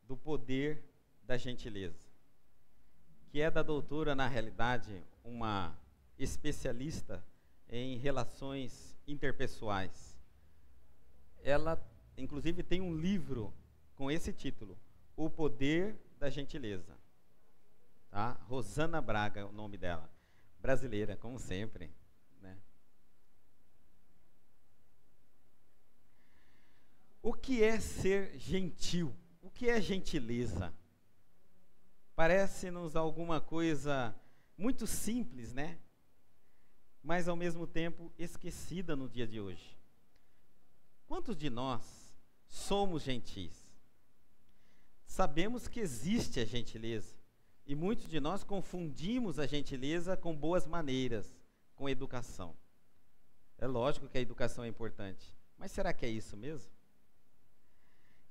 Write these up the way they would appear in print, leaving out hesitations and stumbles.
do poder da gentileza, que é da doutora, na realidade, uma especialista em relações interpessoais. Ela, inclusive, tem um livro com esse título, O Poder da Gentileza. Tá? Rosana Braga é o nome dela. Brasileira, como sempre. Né? O que é ser gentil? O que é gentileza? Parece-nos alguma coisa muito simples, né? Mas ao mesmo tempo esquecida no dia de hoje. Quantos de nós somos gentis? Sabemos que existe a gentileza, e muitos de nós confundimos a gentileza com boas maneiras, com educação. É lógico que a educação é importante, mas será que é isso mesmo?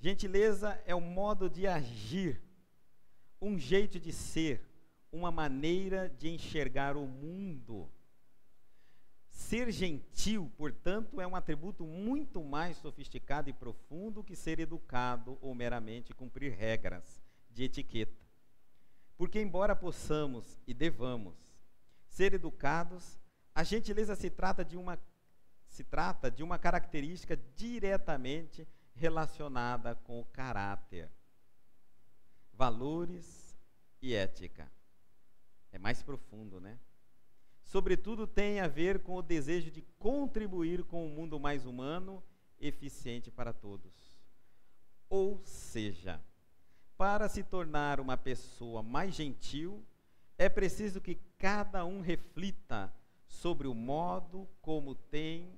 Gentileza é um modo de agir, um jeito de ser, uma maneira de enxergar o mundo. Ser gentil, portanto, é um atributo muito mais sofisticado e profundo que ser educado ou meramente cumprir regras de etiqueta. Porque, embora possamos e devamos ser educados, a gentileza se trata de uma característica diretamente relacionada com o caráter, valores e ética. É mais profundo, né? Sobretudo tem a ver com o desejo de contribuir com um mundo mais humano, eficiente para todos. Ou seja, para se tornar uma pessoa mais gentil, é preciso que cada um reflita sobre o modo como tem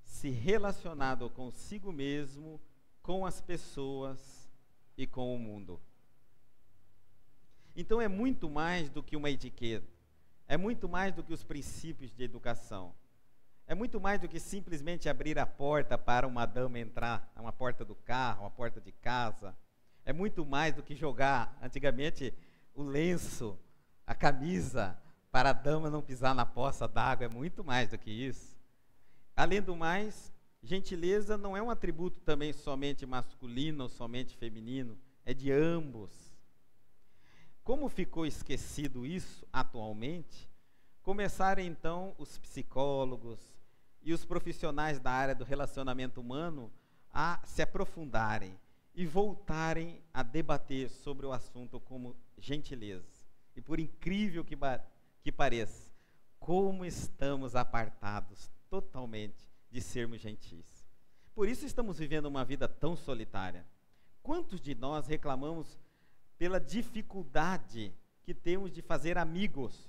se relacionado consigo mesmo, com as pessoas e com o mundo. Então é muito mais do que uma etiqueta. É muito mais do que os princípios de educação. É muito mais do que simplesmente abrir a porta para uma dama entrar, uma porta do carro, uma porta de casa. É muito mais do que jogar, antigamente, o lenço, a camisa, para a dama não pisar na poça d'água. É muito mais do que isso. Além do mais, gentileza não é um atributo também somente masculino ou somente feminino. É de ambos. Como ficou esquecido isso atualmente, começaram então os psicólogos e os profissionais da área do relacionamento humano a se aprofundarem e voltarem a debater sobre o assunto como gentileza. E por incrível que pareça, como estamos apartados totalmente de sermos gentis. Por isso estamos vivendo uma vida tão solitária. Quantos de nós reclamamos pela dificuldade que temos de fazer amigos?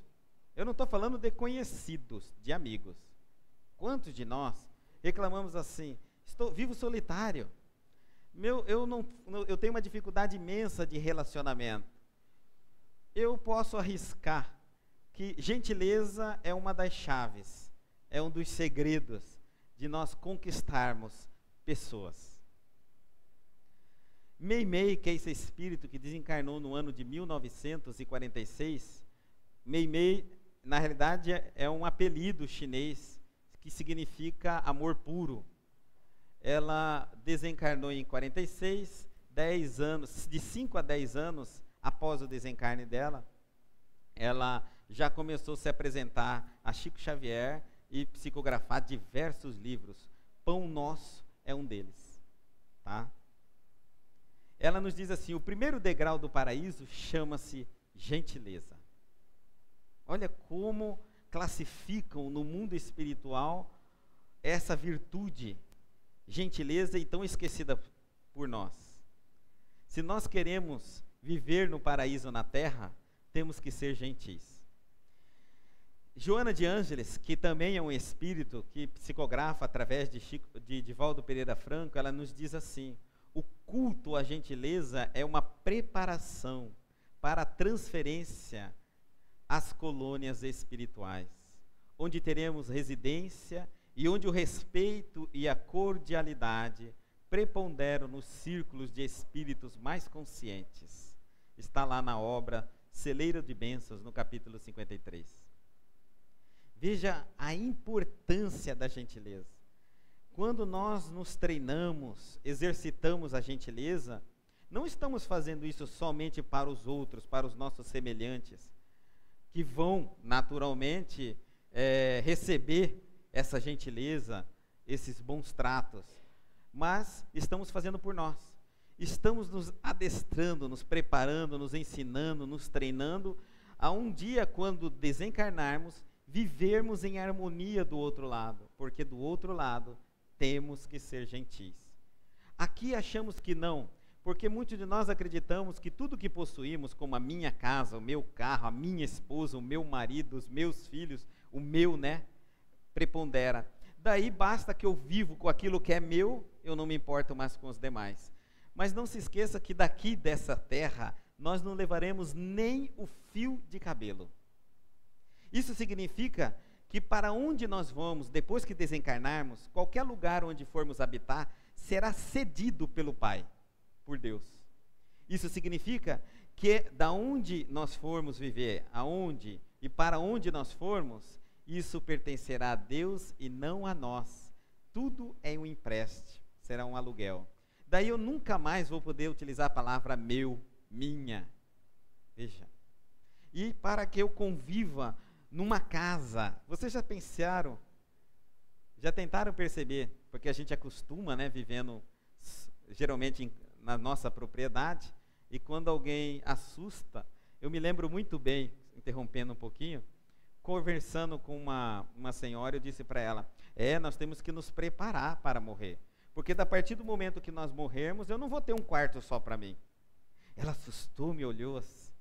Eu não estou falando de conhecidos, de amigos. Quantos de nós reclamamos assim, vivo solitário, eu tenho uma dificuldade imensa de relacionamento. Eu posso arriscar que gentileza é uma das chaves, é um dos segredos de nós conquistarmos pessoas. Meimei, que é esse espírito que desencarnou no ano de 1946, Meimei, na realidade, é um apelido chinês que significa amor puro. Ela desencarnou em 46, 10 anos, de 5 a 10 anos após o desencarne dela, ela já começou a se apresentar a Chico Xavier e psicografar diversos livros. Pão Nosso é um deles, tá? Ela nos diz assim, o primeiro degrau do paraíso chama-se gentileza. Olha como classificam no mundo espiritual essa virtude, gentileza, e tão esquecida por nós. Se nós queremos viver no paraíso na terra, temos que ser gentis. Joana de Ângeles, que também é um espírito que psicografa através de Divaldo Pereira Franco, ela nos diz assim, o culto à gentileza é uma preparação para a transferência às colônias espirituais, onde teremos residência e onde o respeito e a cordialidade preponderam nos círculos de espíritos mais conscientes. Está lá na obra Celeiro de Bênçãos, no capítulo 53. Veja a importância da gentileza. Quando nós nos treinamos, exercitamos a gentileza, Não estamos fazendo isso somente para os outros, para os nossos semelhantes, que vão naturalmente receber essa gentileza, esses bons tratos, mas estamos fazendo por nós. Estamos nos adestrando, nos preparando, nos ensinando, nos treinando, a um dia, quando desencarnarmos, vivermos em harmonia do outro lado, porque do outro lado temos que ser gentis. Aqui achamos que não, porque muitos de nós acreditamos que tudo que possuímos, como a minha casa, o meu carro, a minha esposa, o meu marido, os meus filhos, o meu, prepondera. Daí basta que eu vivo com aquilo que é meu, eu não me importo mais com os demais. Mas não se esqueça que daqui dessa terra, nós não levaremos nem o fio de cabelo. Isso significa que para onde nós vamos, depois que desencarnarmos, qualquer lugar onde formos habitar, será cedido pelo Pai, por Deus. Isso significa que da onde nós formos viver, aonde e para onde nós formos, isso pertencerá a Deus e não a nós. Tudo é um empréstimo, será um aluguel. Daí eu nunca mais vou poder utilizar a palavra meu, minha. Veja. E para que eu conviva numa casa, vocês já pensaram, já tentaram perceber, porque a gente acostuma, vivendo geralmente na nossa propriedade, e quando alguém assusta, eu me lembro muito bem, interrompendo um pouquinho, conversando com uma senhora, eu disse para ela, nós temos que nos preparar para morrer, porque a partir do momento que nós morrermos, eu não vou ter um quarto só para mim. Ela assustou, me olhou assim,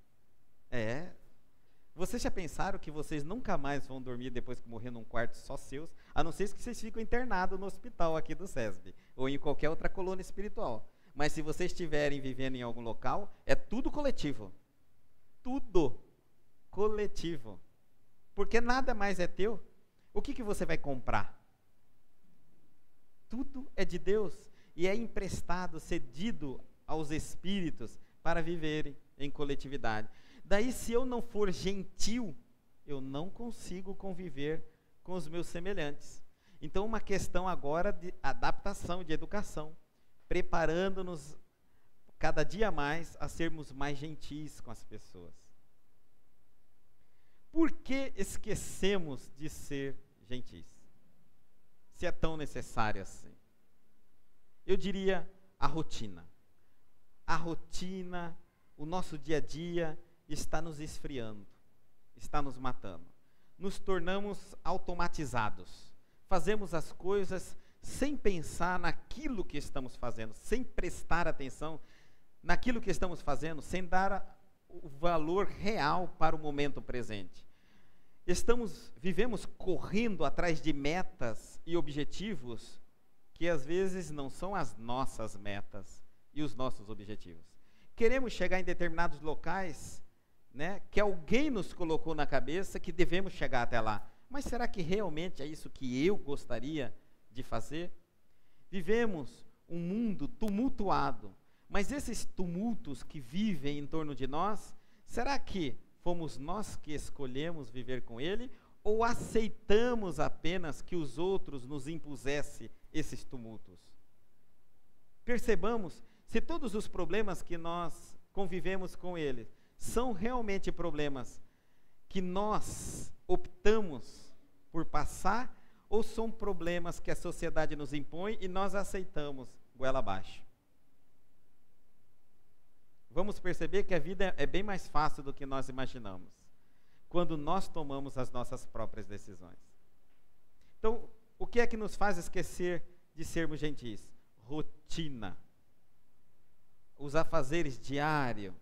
vocês já pensaram que vocês nunca mais vão dormir depois que morrer num quarto só seus, a não ser que vocês ficam internados no hospital aqui do SESB, ou em qualquer outra colônia espiritual. Mas se vocês estiverem vivendo em algum local, é tudo coletivo. Tudo coletivo. Porque nada mais é teu. O que você vai comprar? Tudo é de Deus e é emprestado, cedido aos espíritos para viverem em coletividade. Daí, se eu não for gentil, eu não consigo conviver com os meus semelhantes. Então, uma questão agora de adaptação, de educação, preparando-nos cada dia mais a sermos mais gentis com as pessoas. Por que esquecemos de ser gentis? Se é tão necessário assim. Eu diria a rotina. A rotina, o nosso dia a dia está nos esfriando, está nos matando. Nos tornamos automatizados. Fazemos as coisas sem pensar naquilo que estamos fazendo, sem prestar atenção naquilo que estamos fazendo, sem dar o valor real para o momento presente. Vivemos correndo atrás de metas e objetivos que às vezes não são as nossas metas e os nossos objetivos. Queremos chegar em determinados locais, que alguém nos colocou na cabeça que devemos chegar até lá. Mas será que realmente é isso que eu gostaria de fazer? Vivemos um mundo tumultuado, mas esses tumultos que vivem em torno de nós, será que fomos nós que escolhemos viver com ele, ou aceitamos apenas que os outros nos impusessem esses tumultos? Percebamos, se todos os problemas que nós convivemos com ele são realmente problemas que nós optamos por passar, ou são problemas que a sociedade nos impõe e nós aceitamos goela abaixo? Vamos perceber que a vida é bem mais fácil do que nós imaginamos, quando nós tomamos as nossas próprias decisões. Então, o que é que nos faz esquecer de sermos gentis? Rotina. Os afazeres diários,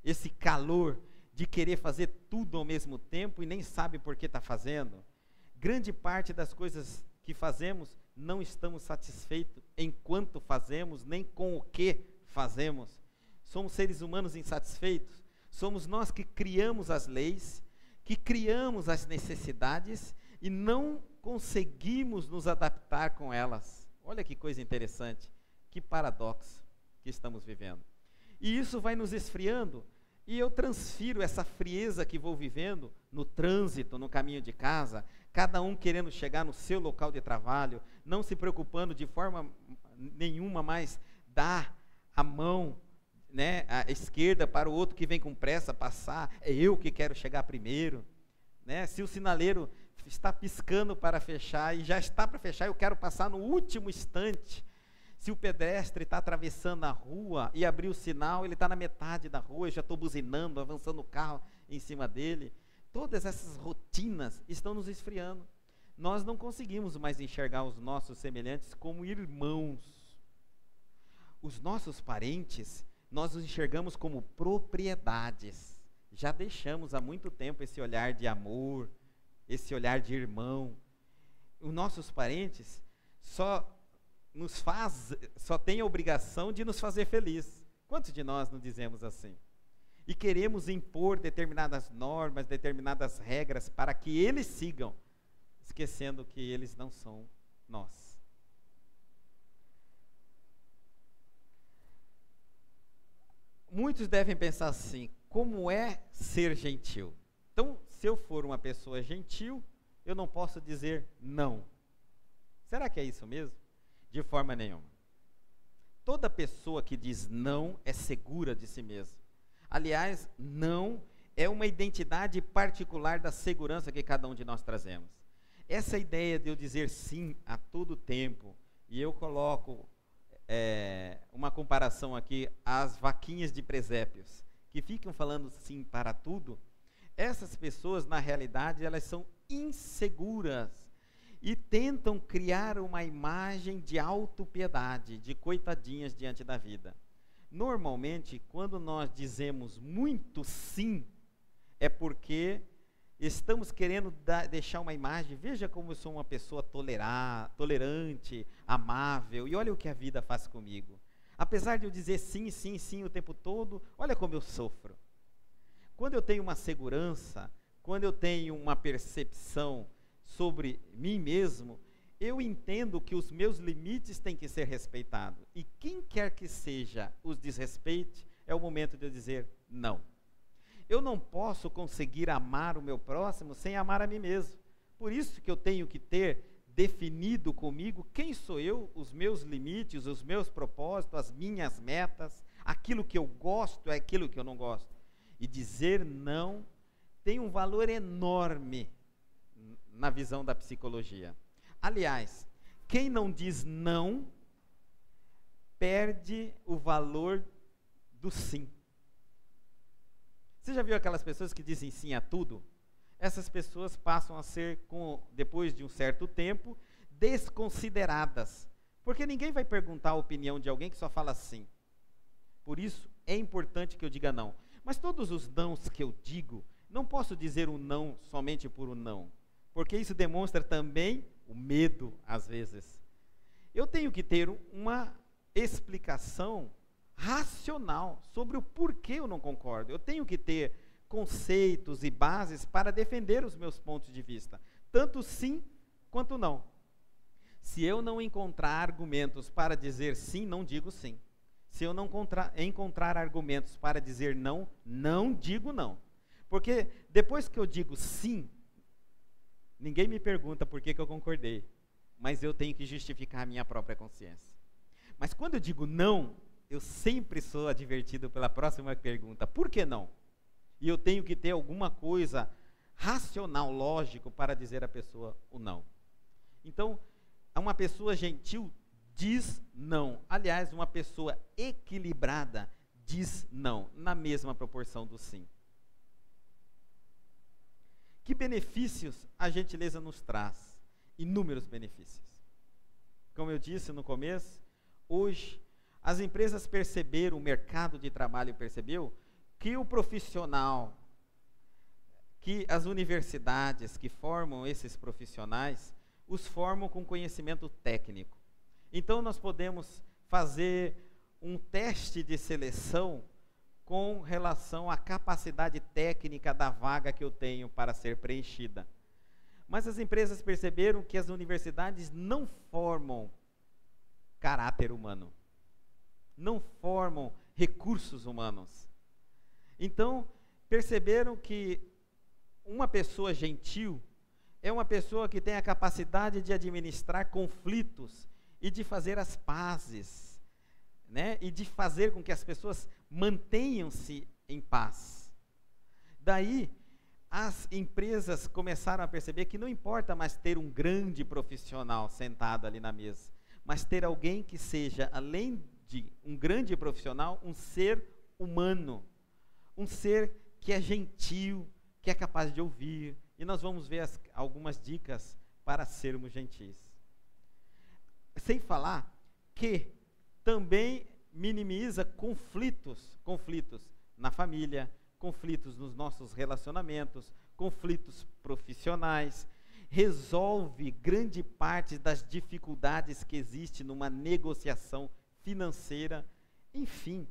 esse calor de querer fazer tudo ao mesmo tempo e nem sabe por que está fazendo. Grande parte das coisas que fazemos, não estamos satisfeitos enquanto fazemos, nem com o que fazemos. Somos seres humanos insatisfeitos. Somos nós que criamos as leis, que criamos as necessidades e não conseguimos nos adaptar com elas. Olha que coisa interessante, que paradoxo que estamos vivendo. E isso vai nos esfriando, e eu transfiro essa frieza que vou vivendo no trânsito, no caminho de casa, cada um querendo chegar no seu local de trabalho, não se preocupando de forma nenhuma mais dar a mão, né, à esquerda para o outro que vem com pressa passar, é eu que quero chegar primeiro, né? Se o sinaleiro está piscando para fechar e já está para fechar, eu quero passar no último instante. Se o pedestre está atravessando a rua e abrir o sinal, ele está na metade da rua, eu já estou buzinando, avançando o carro em cima dele. Todas essas rotinas estão nos esfriando. Nós não conseguimos mais enxergar os nossos semelhantes como irmãos. Os nossos parentes, nós os enxergamos como propriedades. Já deixamos há muito tempo esse olhar de amor, esse olhar de irmão. Os nossos parentes só têm a obrigação de nos fazer feliz. Quantos de nós não dizemos assim? E queremos impor determinadas normas, determinadas regras para que eles sigam, esquecendo que eles não são nós. Muitos devem pensar assim: como é ser gentil? Então, se eu for uma pessoa gentil, eu não posso dizer não. Será que é isso mesmo? De forma nenhuma. Toda pessoa que diz não é segura de si mesma. Aliás, não é uma identidade particular da segurança que cada um de nós trazemos. Essa ideia de eu dizer sim a todo tempo, e eu coloco uma comparação aqui às vaquinhas de presépios, que ficam falando sim para tudo, essas pessoas, na realidade, elas são inseguras e tentam criar uma imagem de autopiedade, de coitadinhas diante da vida. Normalmente, quando nós dizemos muito sim, é porque estamos querendo deixar uma imagem: veja como eu sou uma pessoa tolerante, amável, e olha o que a vida faz comigo. Apesar de eu dizer sim, sim, sim o tempo todo, olha como eu sofro. Quando eu tenho uma segurança, quando eu tenho uma percepção sobre mim mesmo, eu entendo que os meus limites têm que ser respeitados. E quem quer que seja os desrespeite, é o momento de eu dizer não. Eu não posso conseguir amar o meu próximo sem amar a mim mesmo. Por isso que eu tenho que ter definido comigo quem sou eu, os meus limites, os meus propósitos, as minhas metas, aquilo que eu gosto, aquilo que eu não gosto. E dizer não tem um valor enorme na visão da psicologia. Aliás, quem não diz não, perde o valor do sim. Você já viu aquelas pessoas que dizem sim a tudo? Essas pessoas passam a ser, depois de um certo tempo, desconsideradas. Porque ninguém vai perguntar a opinião de alguém que só fala sim. Por isso, é importante que eu diga não. Mas todos os nãos que eu digo, não posso dizer um não somente por um não. Porque isso demonstra também o medo, às vezes. Eu tenho que ter uma explicação racional sobre o porquê eu não concordo. Eu tenho que ter conceitos e bases para defender os meus pontos de vista, tanto sim quanto não. Se eu não encontrar argumentos para dizer sim, não digo sim. Se eu não encontrar argumentos para dizer não, não digo não. Porque depois que eu digo sim, ninguém me pergunta por que eu concordei, mas eu tenho que justificar a minha própria consciência. Mas quando eu digo não, eu sempre sou advertido pela próxima pergunta: por que não? E eu tenho que ter alguma coisa racional, lógico, para dizer à pessoa o não. Então, uma pessoa gentil diz não. Aliás, uma pessoa equilibrada diz não, na mesma proporção do sim. Que benefícios a gentileza nos traz? Inúmeros benefícios. Como eu disse no começo, hoje as empresas perceberam, o mercado de trabalho percebeu, que o profissional, que as universidades que formam esses profissionais, os formam com conhecimento técnico. Então nós podemos fazer um teste de seleção com relação à capacidade técnica da vaga que eu tenho para ser preenchida. Mas as empresas perceberam que as universidades não formam caráter humano, não formam recursos humanos. Então, perceberam que uma pessoa gentil é uma pessoa que tem a capacidade de administrar conflitos e de fazer as pazes, né, e de fazer com que as pessoas mantenham-se em paz. Daí, as empresas começaram a perceber que não importa mais ter um grande profissional sentado ali na mesa, mas ter alguém que seja, além de um grande profissional, um ser humano, um ser que é gentil, que é capaz de ouvir. E nós vamos ver algumas dicas para sermos gentis. Sem falar que também minimiza conflitos na família, conflitos nos nossos relacionamentos, conflitos profissionais, resolve grande parte das dificuldades que existem numa negociação financeira, enfim.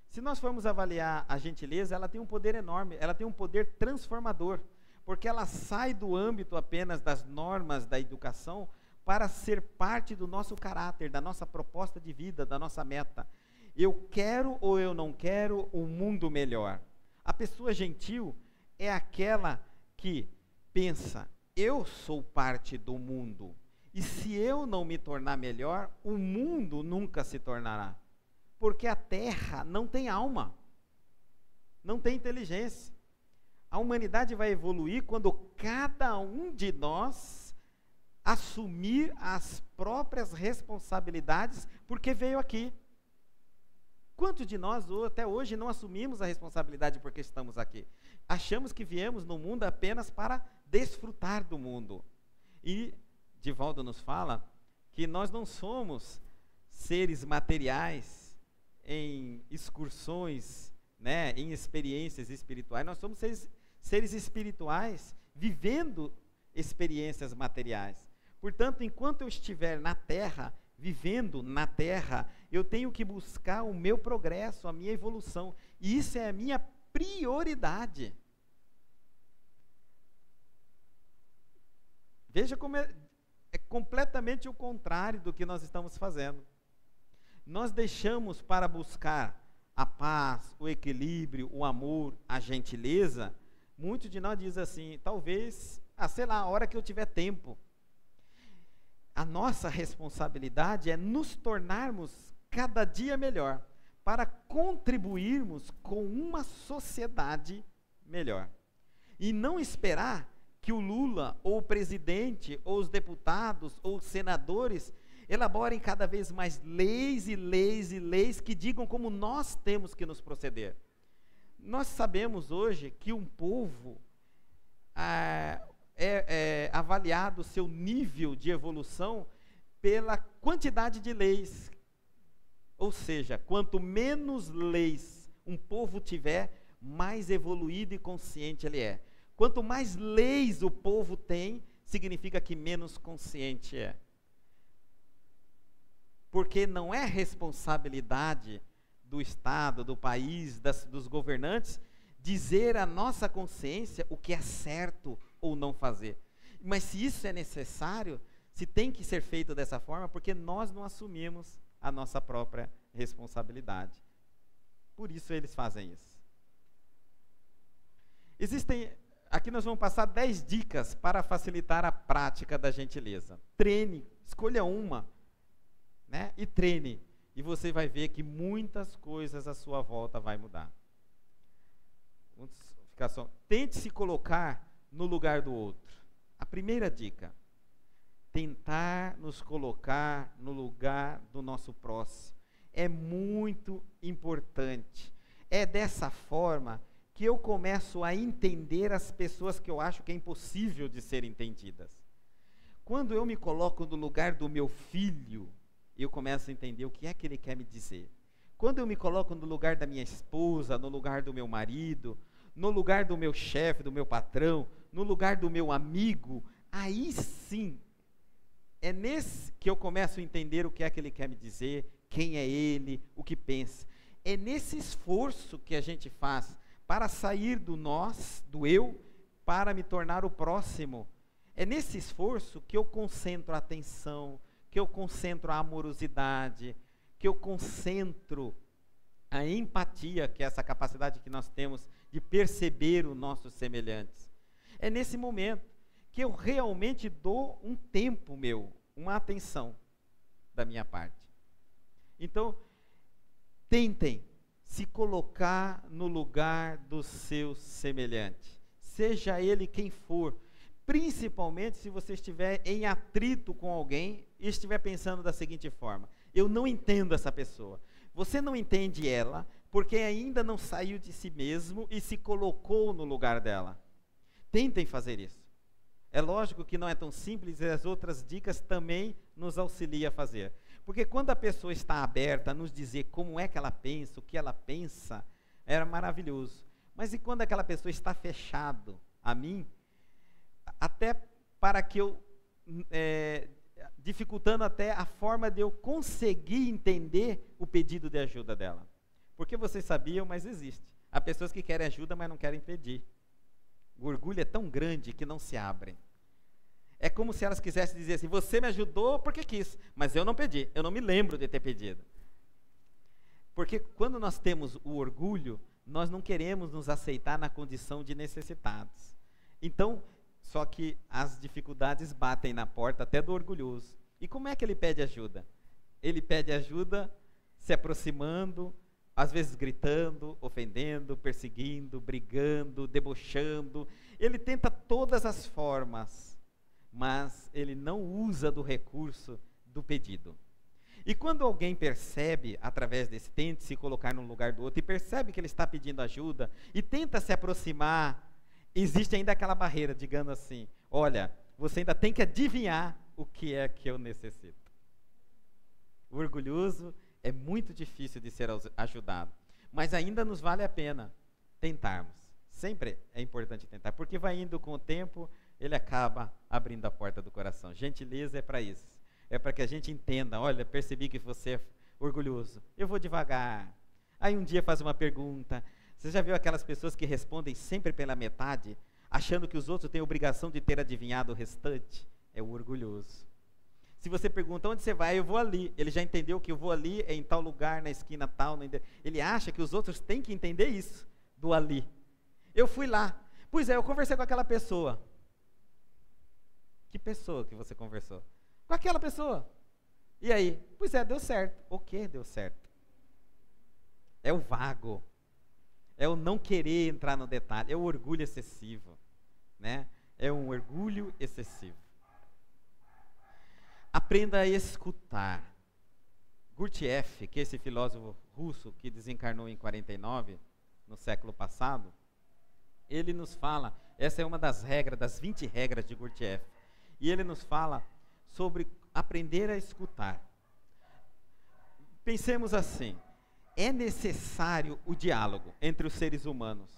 Se nós formos avaliar a gentileza, ela tem um poder enorme, ela tem um poder transformador, porque ela sai do âmbito apenas das normas da educação para ser parte do nosso caráter, da nossa proposta de vida, da nossa meta. Eu quero ou eu não quero um mundo melhor. A pessoa gentil é aquela que pensa, eu sou parte do mundo, e se eu não me tornar melhor, o mundo nunca se tornará. Porque a Terra não tem alma, não tem inteligência. A humanidade vai evoluir quando cada um de nós assumir as próprias responsabilidades, porque veio aqui. Quantos de nós até hoje não assumimos a responsabilidade porque estamos aqui? Achamos que viemos no mundo apenas para desfrutar do mundo. E Divaldo nos fala que nós não somos seres materiais em excursões, né, em experiências espirituais. Nós somos seres espirituais vivendo experiências materiais. Portanto, enquanto eu estiver na Terra, vivendo na Terra, eu tenho que buscar o meu progresso, a minha evolução. E isso é a minha prioridade. Veja como é completamente o contrário do que nós estamos fazendo. Nós deixamos para buscar a paz, o equilíbrio, o amor, a gentileza. Muitos de nós dizem assim, talvez, sei lá, a hora que eu tiver tempo. A nossa responsabilidade é nos tornarmos cada dia melhor, para contribuirmos com uma sociedade melhor. E não esperar que o Lula, ou o presidente, ou os deputados, ou os senadores, elaborem cada vez mais leis e leis e leis que digam como nós temos que nos proceder. Nós sabemos hoje que um povo é avaliado o seu nível de evolução pela quantidade de leis. Ou seja, quanto menos leis um povo tiver, mais evoluído e consciente ele é. Quanto mais leis o povo tem, significa que menos consciente é. Porque não é responsabilidade do Estado, do país, dos governantes, dizer à nossa consciência o que é certo ou não fazer. Mas se isso é necessário, se tem que ser feito dessa forma, porque nós não assumimos a nossa própria responsabilidade. Por isso eles fazem isso. Aqui nós vamos passar 10 dicas para facilitar a prática da gentileza. Treine, escolha uma, né, e treine. E você vai ver que muitas coisas à sua volta vai mudar. Tente se colocar no lugar do outro. A primeira dica, tentar nos colocar no lugar do nosso próximo. É muito importante. É dessa forma que eu começo a entender as pessoas que eu acho que é impossível de serem entendidas. Quando eu me coloco no lugar do meu filho, eu começo a entender o que é que ele quer me dizer. Quando eu me coloco no lugar da minha esposa, no lugar do meu marido, no lugar do meu chefe, do meu patrão, no lugar do meu amigo, aí sim, é nesse que eu começo a entender o que é que ele quer me dizer, quem é ele, o que pensa. É nesse esforço que a gente faz para sair do nós, do eu, para me tornar o próximo. É nesse esforço que eu concentro a atenção, que eu concentro a amorosidade, que eu concentro a empatia, que é essa capacidade que nós temos de perceber os nossos semelhantes. É nesse momento que eu realmente dou um tempo meu, uma atenção da minha parte. Então, Tentem se colocar no lugar do seu semelhante, seja ele quem for, principalmente se você estiver em atrito com alguém e estiver pensando da seguinte forma: eu não entendo essa pessoa. Você não entende ela porque ainda não saiu de si mesmo e se colocou no lugar dela. Tentem fazer isso. É lógico que não é tão simples e as outras dicas também nos auxiliam a fazer. Porque quando a pessoa está aberta a nos dizer como é que ela pensa, o que ela pensa, é maravilhoso. Mas e quando aquela pessoa está fechado a mim, até para que eu, dificultando até a forma de eu conseguir entender o pedido de ajuda dela. Porque vocês sabiam, mas existe. Há pessoas que querem ajuda, mas não querem pedir. O orgulho é tão grande que não se abrem. É como se elas quisessem dizer assim: você me ajudou porque quis, mas eu não pedi, eu não me lembro de ter pedido. Porque quando nós temos o orgulho, nós não queremos nos aceitar na condição de necessitados. Então, só que as dificuldades batem na porta até do orgulhoso. E como é que ele pede ajuda? Ele pede ajuda se aproximando, às vezes gritando, ofendendo, perseguindo, brigando, debochando. Ele tenta todas as formas, mas ele não usa do recurso do pedido. E quando alguém percebe, através desse, tente se colocar no lugar do outro, e percebe que ele está pedindo ajuda, e tenta se aproximar, existe ainda aquela barreira, digando assim: olha, você ainda tem que adivinhar o que é que eu necessito. O orgulhoso é muito difícil de ser ajudado, mas ainda nos vale a pena tentarmos. Sempre é importante tentar, porque vai indo com o tempo, ele acaba abrindo a porta do coração. Gentileza é para isso. É para que a gente entenda: olha, percebi que você é orgulhoso, eu vou devagar. Aí um dia faz uma pergunta. Você já viu aquelas pessoas que respondem sempre pela metade, achando que os outros têm a obrigação de ter adivinhado o restante? É o orgulhoso. Se você pergunta: onde você vai? Eu vou ali. Ele já entendeu que eu vou ali, é em tal lugar, na esquina tal. Ele acha que os outros têm que entender isso, do ali. Eu fui lá. Pois é, eu conversei com aquela pessoa. Que pessoa que você conversou? Com aquela pessoa. E aí? Pois é, deu certo. O que deu certo? É o vago. É o não querer entrar no detalhe. É o orgulho excessivo, né? É um orgulho excessivo. Aprenda a escutar. Gurdjieff, que é esse filósofo russo que desencarnou em 49, no século passado, ele nos fala, essa é uma das regras, das 20 regras de Gurdjieff, e ele nos fala sobre aprender a escutar. Pensemos assim: é necessário o diálogo entre os seres humanos.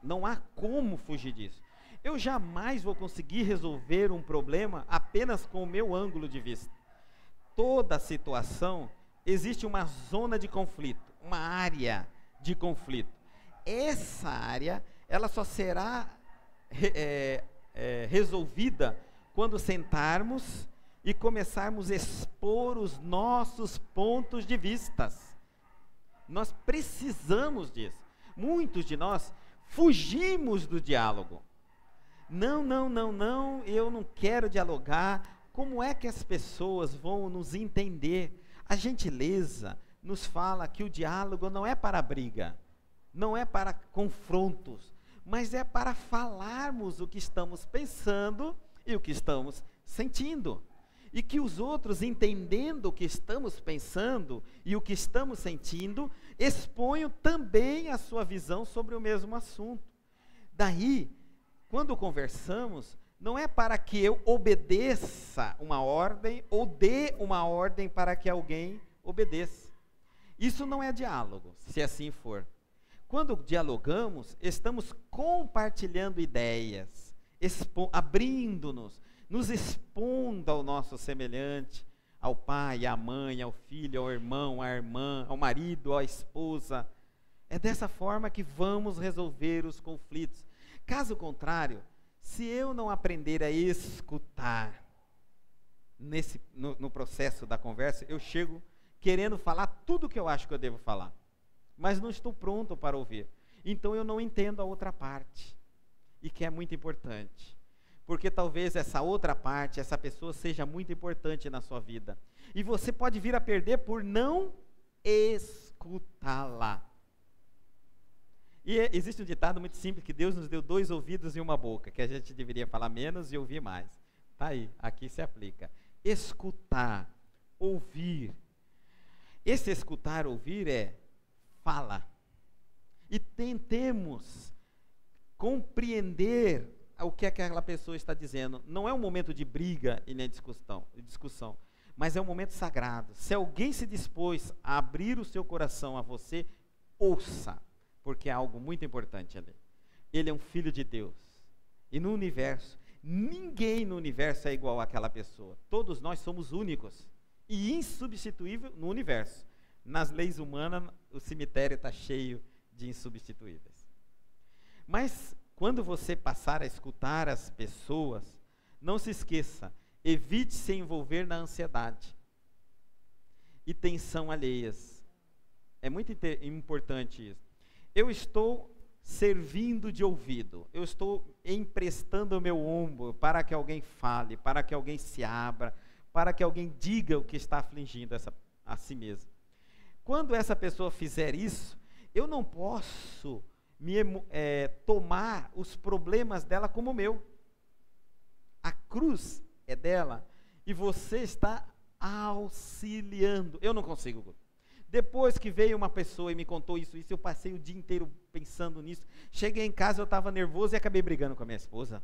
Não há como fugir disso. Eu jamais vou conseguir resolver um problema apenas com o meu ângulo de vista. Toda situação existe uma zona de conflito, uma área de conflito. Essa área, ela só será resolvida quando sentarmos e começarmos a expor os nossos pontos de vistas. Nós precisamos disso. Muitos de nós fugimos do diálogo. Não, eu não quero dialogar. Como é que as pessoas vão nos entender? A gentileza nos fala que o diálogo não é para briga, não é para confrontos, mas é para falarmos o que estamos pensando e o que estamos sentindo. E que os outros, entendendo o que estamos pensando e o que estamos sentindo, exponham também a sua visão sobre o mesmo assunto. Daí, quando conversamos, não é para que eu obedeça uma ordem ou dê uma ordem para que alguém obedeça. Isso não é diálogo, se assim for. Quando dialogamos, estamos compartilhando ideias, abrindo-nos, nos expondo ao nosso semelhante, ao pai, à mãe, ao filho, ao irmão, à irmã, ao marido, à esposa. É dessa forma que vamos resolver os conflitos. Caso contrário, se eu não aprender a escutar no processo da conversa, eu chego querendo falar tudo o que eu acho que eu devo falar, mas não estou pronto para ouvir. Então eu não entendo a outra parte, e que é muito importante, porque talvez essa outra parte, essa pessoa seja muito importante na sua vida, e você pode vir a perder por não escutar. escutá-la. E existe um ditado muito simples, que Deus nos deu 2 ouvidos e uma boca, que a gente deveria falar menos e ouvir mais. Está aí, aqui se aplica. Escutar, ouvir. Esse escutar, ouvir fala. E tentemos compreender o que aquela pessoa está dizendo. Não é um momento de briga e nem discussão, mas é um momento sagrado. Se alguém se dispôs a abrir o seu coração a você, ouça, porque é algo muito importante ali. Ele é um filho de Deus. E no universo, ninguém no universo é igual àquela pessoa. Todos nós somos únicos e insubstituíveis no universo. Nas leis humanas, o cemitério está cheio de insubstituíveis. Mas quando você passar a escutar as pessoas, não se esqueça, evite se envolver na ansiedade e tensão alheias. É muito importante isso. Eu estou servindo de ouvido, eu estou emprestando o meu ombro para que alguém fale, para que alguém se abra, para que alguém diga o que está afligindo a si mesmo. Quando essa pessoa fizer isso, eu não posso tomar os problemas dela como meu. A cruz é dela e você está auxiliando. Eu não consigo. Depois que veio uma pessoa e me contou isso, eu passei o dia inteiro pensando nisso. Cheguei em casa, eu estava nervoso e acabei brigando com a minha esposa.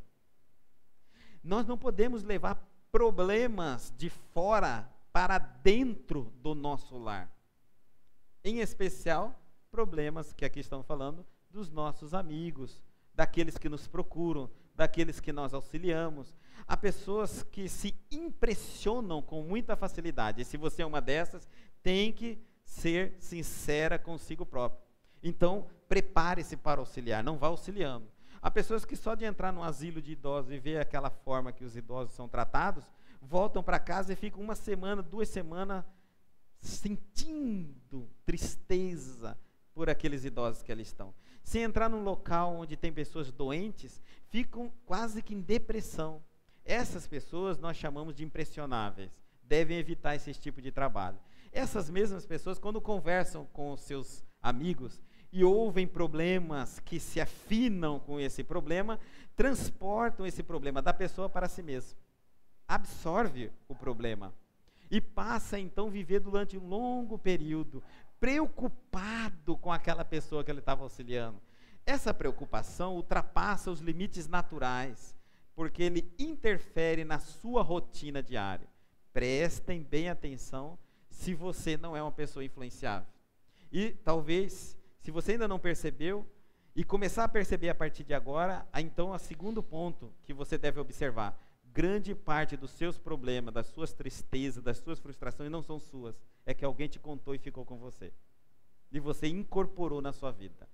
Nós não podemos levar problemas de fora para dentro do nosso lar. Em especial, problemas que aqui estão falando dos nossos amigos, daqueles que nos procuram, daqueles que nós auxiliamos. Há pessoas que se impressionam com muita facilidade. E se você é uma dessas, tem que ser sincera consigo próprio. Então, prepare-se para auxiliar, não vá auxiliando. Há pessoas que só de entrar num asilo de idosos e ver aquela forma que os idosos são tratados, voltam para casa e ficam 1 semana, 2 semanas sentindo tristeza por aqueles idosos que ali estão. Se entrar num local onde tem pessoas doentes, ficam quase que em depressão. Essas pessoas nós chamamos de impressionáveis. Devem evitar esse tipo de trabalho. Essas mesmas pessoas, quando conversam com os seus amigos e ouvem problemas que se afinam com esse problema, transportam esse problema da pessoa para si mesmo. Absorve o problema e passa então a viver durante um longo período preocupado com aquela pessoa que ele estava auxiliando. Essa preocupação ultrapassa os limites naturais, porque ele interfere na sua rotina diária. Prestem bem atenção se você não é uma pessoa influenciável. E talvez, se você ainda não percebeu, e começar a perceber a partir de agora, então o segundo ponto que você deve observar: grande parte dos seus problemas, das suas tristezas, das suas frustrações não são suas, é que alguém te contou e ficou com você. E você incorporou na sua vida.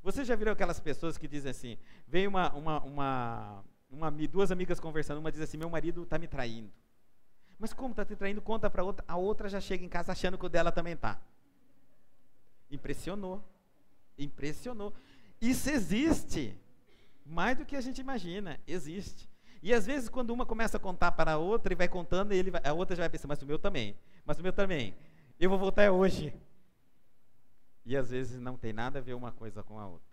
Você já viram aquelas pessoas que dizem assim, vem duas amigas conversando, uma diz assim, meu marido está me traindo. Mas como está te traindo? Conta para outra, a outra já chega em casa achando que o dela também está. Impressionou. Isso existe, mais do que a gente imagina, existe. E às vezes quando uma começa a contar para a outra e vai contando, a outra já vai pensar, mas o meu também, eu vou voltar hoje. E às vezes não tem nada a ver uma coisa com a outra.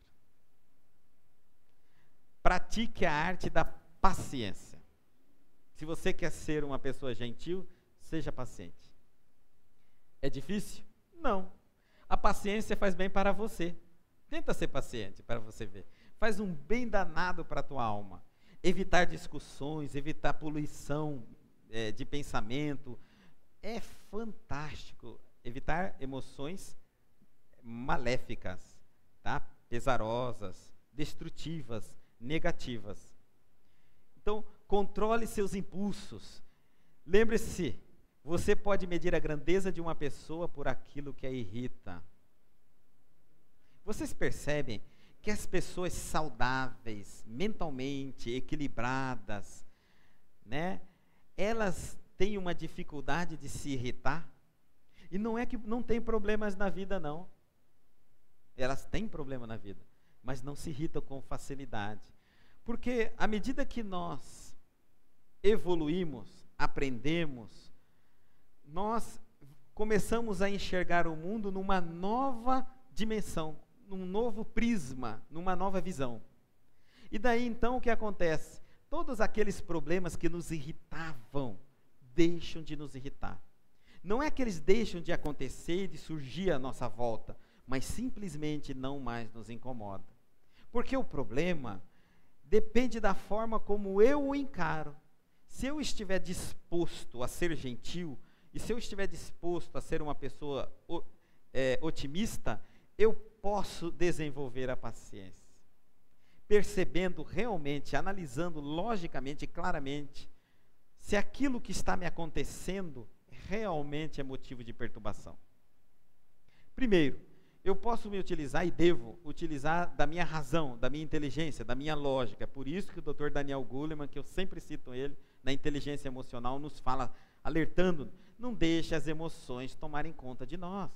Pratique a arte da paciência. Se você quer ser uma pessoa gentil, seja paciente. É difícil? Não. A paciência faz bem para você. Tenta ser paciente para você ver. Faz um bem danado para a tua alma. Evitar discussões, evitar poluição de pensamento. É fantástico. Evitar emoções maléficas, tá? Pesarosas, destrutivas, negativas. Então, controle seus impulsos. Lembre-se, você pode medir a grandeza de uma pessoa por aquilo que a irrita. Vocês percebem que as pessoas saudáveis, mentalmente equilibradas, né? Elas têm uma dificuldade de se irritar? E não é que não tem problemas na vida, não. Elas têm problema na vida, mas não se irritam com facilidade. Porque à medida que nós evoluímos, aprendemos, nós começamos a enxergar o mundo numa nova dimensão, num novo prisma, numa nova visão. E daí então o que acontece? Todos aqueles problemas que nos irritavam, deixam de nos irritar. Não é que eles deixam de acontecer e de surgir à nossa volta, mas simplesmente não mais nos incomoda. Porque o problema depende da forma como eu o encaro. Se eu estiver disposto a ser gentil, e se eu estiver disposto a ser uma pessoa otimista, eu posso desenvolver a paciência. Percebendo realmente, analisando logicamente e claramente, se aquilo que está me acontecendo realmente é motivo de perturbação. Primeiro, eu posso me utilizar e devo utilizar da minha razão, da minha inteligência, da minha lógica. É por isso que o Dr. Daniel Goleman, que eu sempre cito ele, na inteligência emocional, nos fala, alertando, não deixe as emoções tomarem conta de nós.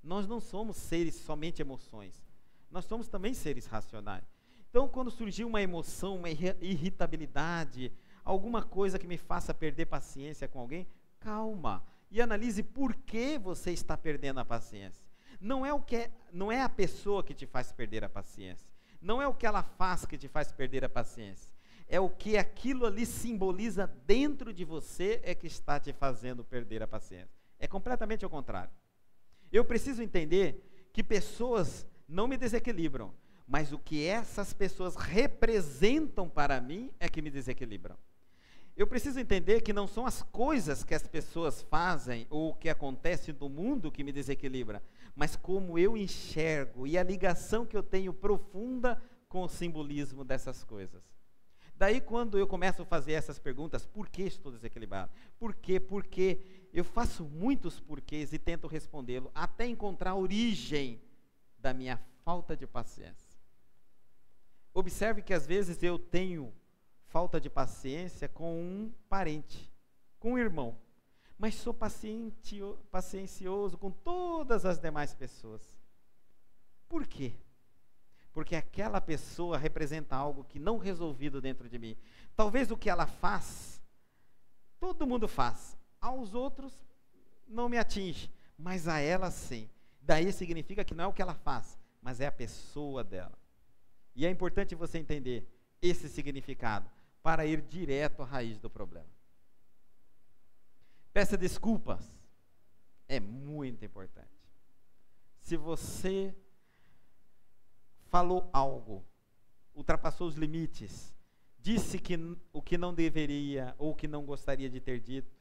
Nós não somos seres somente emoções, nós somos também seres racionais. Então, quando surgir uma emoção, uma irritabilidade, alguma coisa que me faça perder paciência com alguém, calma e analise por que você está perdendo a paciência. Não é a pessoa que te faz perder a paciência. Não é o que ela faz que te faz perder a paciência. É o que aquilo ali simboliza dentro de você é que está te fazendo perder a paciência. É completamente ao contrário. Eu preciso entender que pessoas não me desequilibram, mas o que essas pessoas representam para mim é que me desequilibram. Eu preciso entender que não são as coisas que as pessoas fazem ou o que acontece no mundo que me desequilibra, mas como eu enxergo e a ligação que eu tenho profunda com o simbolismo dessas coisas. Daí quando eu começo a fazer essas perguntas, por que estou desequilibrado? Por quê? Por quê? Eu faço muitos porquês e tento respondê-lo até encontrar a origem da minha falta de paciência. Observe que às vezes eu tenho falta de paciência com um parente, com um irmão, mas sou paciencioso com todas as demais pessoas. Por quê? Porque aquela pessoa representa algo que não resolvido dentro de mim. Talvez o que ela faz, todo mundo faz, aos outros não me atinge, mas a ela sim. Daí significa que não é o que ela faz, mas é a pessoa dela. E é importante você entender esse significado para ir direto à raiz do problema. Peça desculpas. É muito importante. Se você falou algo, ultrapassou os limites, disse o que não deveria ou que não gostaria de ter dito,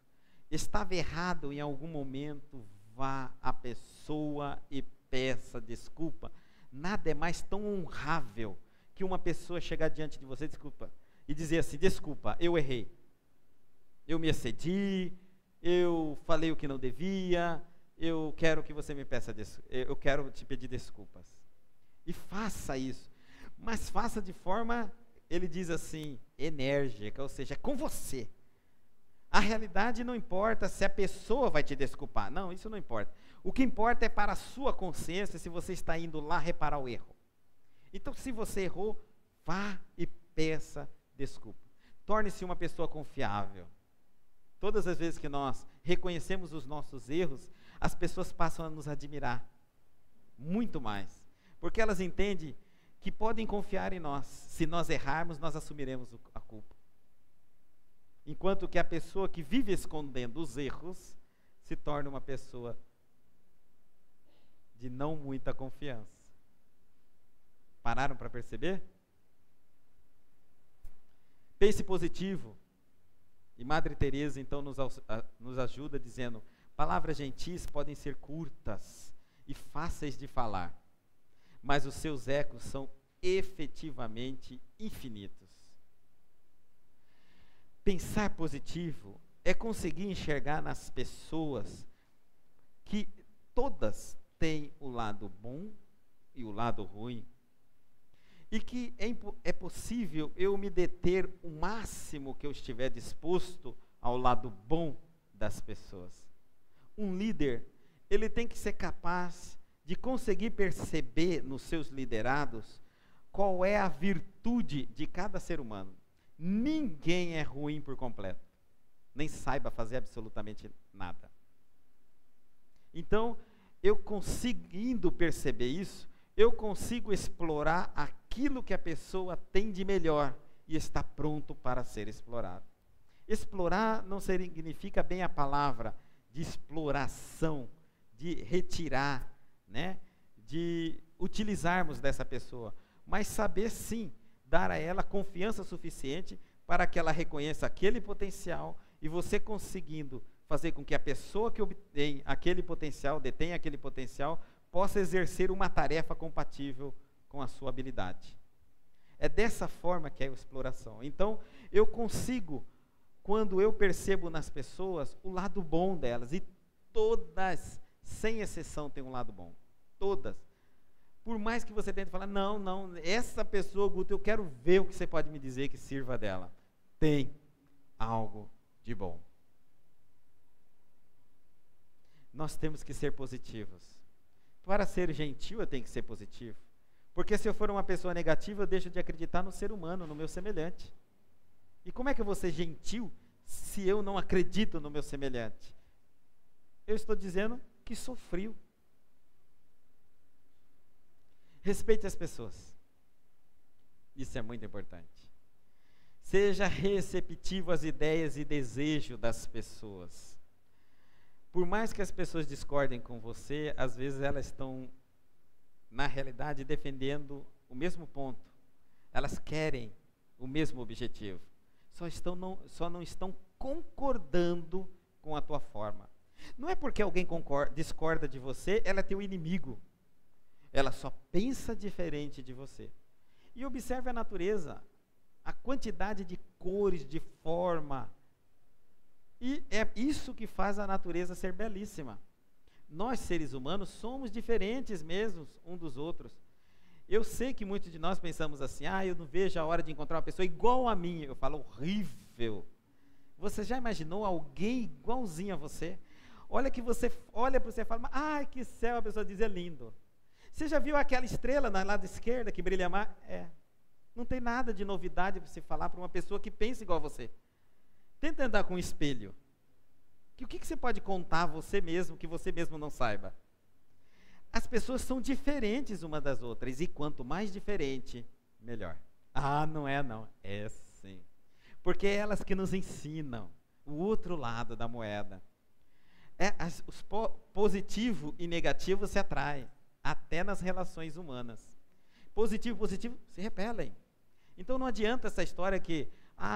estava errado em algum momento, vá à pessoa e peça desculpa. Nada é mais tão honrável que uma pessoa chegar diante de você, desculpa, e dizer assim, desculpa, eu errei, eu me excedi, eu falei o que não devia, eu quero que você me peça eu quero te pedir desculpas. E faça isso, mas faça de forma, ele diz assim, enérgica, ou seja, com você. A realidade não importa se a pessoa vai te desculpar, não, isso não importa. O que importa é para a sua consciência se você está indo lá reparar o erro. Então, se você errou, vá e peça desculpa. Torne-se uma pessoa confiável. Todas as vezes que nós reconhecemos os nossos erros, as pessoas passam a nos admirar muito mais, porque elas entendem que podem confiar em nós. Se nós errarmos, nós assumiremos a culpa. Enquanto que a pessoa que vive escondendo os erros se torna uma pessoa de não muita confiança. Pararam para perceber? Pense positivo. E Madre Teresa então nos ajuda dizendo, palavras gentis podem ser curtas e fáceis de falar, mas os seus ecos são efetivamente infinitos. Pensar positivo é conseguir enxergar nas pessoas que todas têm o lado bom e o lado ruim, e que é possível eu me deter o máximo que eu estiver disposto ao lado bom das pessoas. Um líder, ele tem que ser capaz de conseguir perceber nos seus liderados qual é a virtude de cada ser humano. Ninguém é ruim por completo, nem saiba fazer absolutamente nada. Então, eu conseguindo perceber isso, eu consigo explorar aquilo que a pessoa tem de melhor e está pronto para ser explorado. Explorar não significa bem a palavra de exploração, de retirar, né, de utilizarmos dessa pessoa, mas saber sim, dar a ela confiança suficiente para que ela reconheça aquele potencial e você conseguindo fazer com que a pessoa que obtém aquele potencial, detém aquele potencial, possa exercer uma tarefa compatível com a sua habilidade. É dessa forma que é a exploração. Então, eu consigo, quando eu percebo nas pessoas o lado bom delas, e todas, sem exceção, têm um lado bom. Todas. Por mais que você tente falar, não, essa pessoa, Guto, eu quero ver o que você pode me dizer que sirva dela. Tem algo de bom. Nós temos que ser positivos. Para ser gentil, eu tenho que ser positivo. Porque se eu for uma pessoa negativa, eu deixo de acreditar no ser humano, no meu semelhante. E como é que eu vou ser gentil se eu não acredito no meu semelhante? Eu estou dizendo que sou frio. Respeite as pessoas. Isso é muito importante. Seja receptivo às ideias e desejos das pessoas. Por mais que as pessoas discordem com você, às vezes elas estão, na realidade, defendendo o mesmo ponto. Elas querem o mesmo objetivo. Só não estão concordando com a tua forma. Não é porque alguém discorda de você, ela é teu inimigo. Ela só pensa diferente de você. E observe a natureza, a quantidade de cores, de forma. E é isso que faz a natureza ser belíssima. Nós, seres humanos, somos diferentes mesmo um dos outros. Eu sei que muitos de nós pensamos assim, eu não vejo a hora de encontrar uma pessoa igual a mim. Eu falo, horrível. Você já imaginou alguém igualzinho a você? Olha que você olha para você e fala, que céu, a pessoa diz, é lindo. Você já viu aquela estrela na lado esquerda que brilha mais? Não tem nada de novidade para você falar para uma pessoa que pensa igual a você. Tenta andar com um espelho. O que você pode contar a você mesmo que você mesmo não saiba? As pessoas são diferentes umas das outras, e quanto mais diferente, melhor. Não é não. É sim. Porque é elas que nos ensinam o outro lado da moeda. Os positivo e negativo se atraem, até nas relações humanas. Positivo e positivo se repelem. Então não adianta essa história que,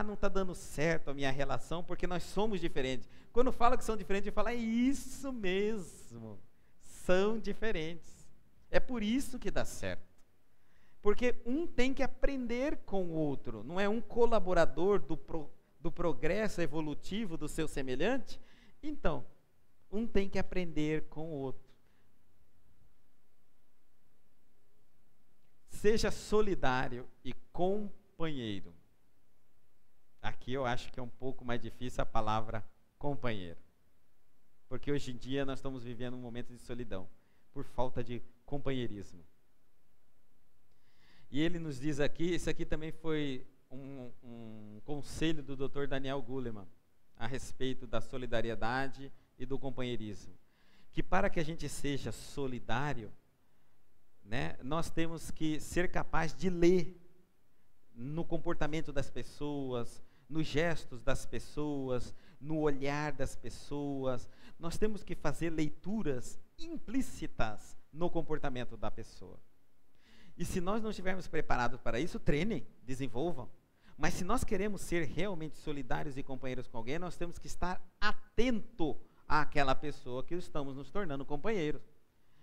não está dando certo a minha relação porque nós somos diferentes. Quando fala que são diferentes, eu falo, é isso mesmo. São diferentes. É por isso que dá certo. Porque um tem que aprender com o outro. Não é um colaborador do progresso evolutivo do seu semelhante? Então, um tem que aprender com o outro. Seja solidário e companheiro. Aqui eu acho que é um pouco mais difícil a palavra companheiro. Porque hoje em dia nós estamos vivendo um momento de solidão, por falta de companheirismo. E ele nos diz aqui, isso aqui também foi um conselho do Dr. Daniel Goleman, a respeito da solidariedade e do companheirismo. Que para que a gente seja solidário, nós temos que ser capaz de ler no comportamento das pessoas, nos gestos das pessoas, no olhar das pessoas. Nós temos que fazer leituras implícitas no comportamento da pessoa. E se nós não estivermos preparados para isso, treinem, desenvolvam. Mas se nós queremos ser realmente solidários e companheiros com alguém, nós temos que estar atento àquela pessoa que estamos nos tornando companheiros.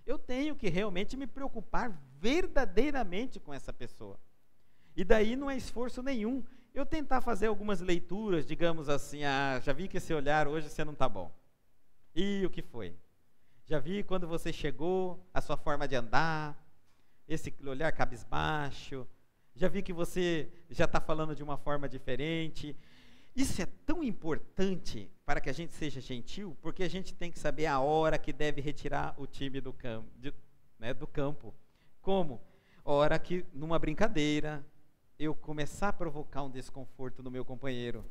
Eu tenho que realmente me preocupar verdadeiramente com essa pessoa. E daí não é esforço nenhum eu tentar fazer algumas leituras, digamos assim, já vi que esse olhar hoje você não está bom. E o que foi? Já vi quando você chegou, a sua forma de andar, esse olhar cabisbaixo, já vi que você já está falando de uma forma diferente. Isso é tão importante para que a gente seja gentil, porque a gente tem que saber a hora que deve retirar o time do campo. Como? A hora que, numa brincadeira, eu começar a provocar um desconforto no meu companheiro.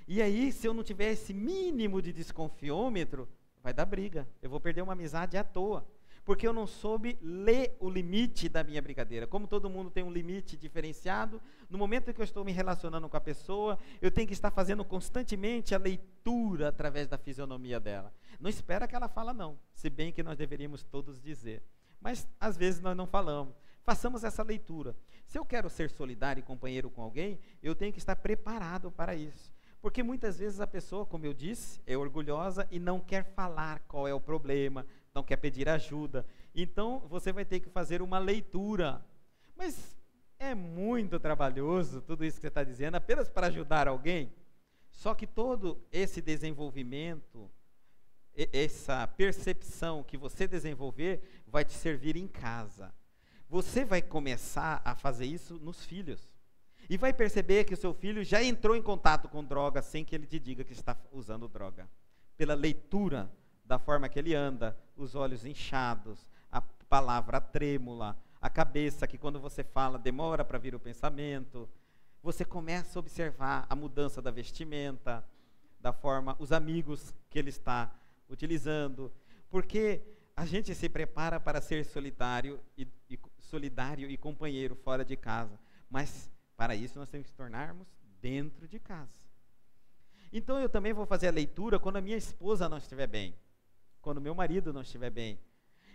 E aí, se eu não tiver esse mínimo de desconfiômetro, vai dar briga. Eu vou perder uma amizade à toa. Porque eu não soube ler o limite da minha brincadeira. Como todo mundo tem um limite diferenciado, no momento em que eu estou me relacionando com a pessoa, eu tenho que estar fazendo constantemente a leitura através da fisionomia dela. Não espera que ela fale não, se bem que nós deveríamos todos dizer. Mas às vezes nós não falamos. Façamos essa leitura. Se eu quero ser solidário e companheiro com alguém, eu tenho que estar preparado para isso. Porque muitas vezes a pessoa, como eu disse, é orgulhosa e não quer falar qual é o problema, não quer pedir ajuda. Então, você vai ter que fazer uma leitura. Mas é muito trabalhoso tudo isso que você está dizendo, apenas para ajudar alguém. Só que todo esse desenvolvimento, essa percepção que você desenvolver, vai te servir em casa. Você vai começar a fazer isso nos filhos. E vai perceber que o seu filho já entrou em contato com droga sem que ele te diga que está usando droga. Pela leitura da forma que ele anda, os olhos inchados, a palavra trêmula, a cabeça que quando você fala demora para vir o pensamento. Você começa a observar a mudança da vestimenta, da forma, os amigos que ele está utilizando. Porque a gente se prepara para ser solidário e companheiro fora de casa. Mas para isso nós temos que tornarmos dentro de casa. Então eu também vou fazer a leitura quando a minha esposa não estiver bem, quando o meu marido não estiver bem.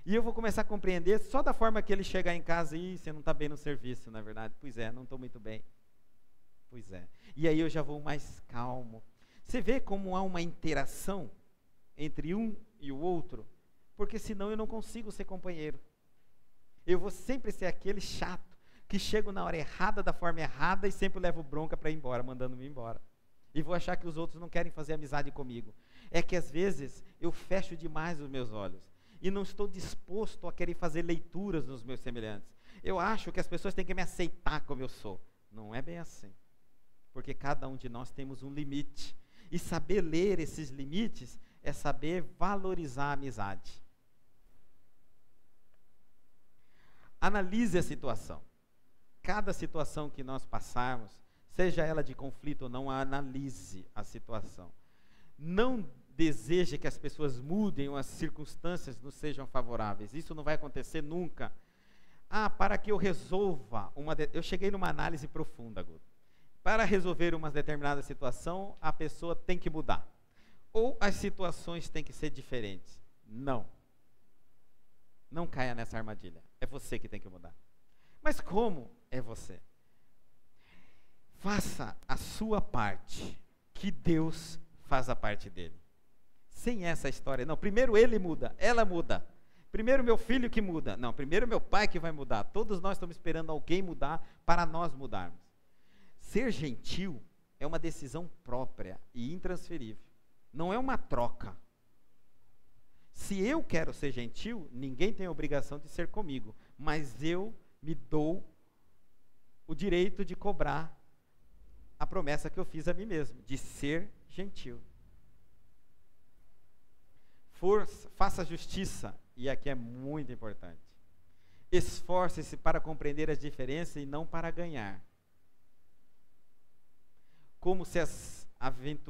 E eu vou começar a compreender só da forma que ele chegar em casa e você não está bem no serviço, na verdade. Pois é, não estou muito bem. Pois é. E aí eu já vou mais calmo. Você vê como há uma interação entre um e o outro? Porque senão eu não consigo ser companheiro. Eu vou sempre ser aquele chato que chego na hora errada, da forma errada e sempre levo bronca para ir embora, mandando-me embora. E vou achar que os outros não querem fazer amizade comigo. É que às vezes eu fecho demais os meus olhos e não estou disposto a querer fazer leituras nos meus semelhantes. Eu acho que as pessoas têm que me aceitar como eu sou. Não é bem assim. Porque cada um de nós temos um limite. E saber ler esses limites é saber valorizar a amizade. Analise a situação. Cada situação que nós passarmos, seja ela de conflito ou não, analise a situação. Não deseje que as pessoas mudem ou as circunstâncias não sejam favoráveis. Isso não vai acontecer nunca. Para que eu resolva eu cheguei numa análise profunda, Guto. Para resolver uma determinada situação, a pessoa tem que mudar. Ou as situações têm que ser diferentes. Não. Não caia nessa armadilha. É você que tem que mudar. Mas como é você? Faça a sua parte, que Deus faz a parte dele. Sem essa história, não, primeiro ele muda, ela muda. Primeiro meu filho que muda. Não, primeiro meu pai que vai mudar. Todos nós estamos esperando alguém mudar para nós mudarmos. Ser gentil é uma decisão própria e intransferível. Não é uma troca. Se eu quero ser gentil, ninguém tem a obrigação de ser comigo. Mas eu me dou o direito de cobrar a promessa que eu fiz a mim mesmo, de ser gentil. Faça justiça, e aqui é muito importante. Esforce-se para compreender as diferenças e não para ganhar. Como se as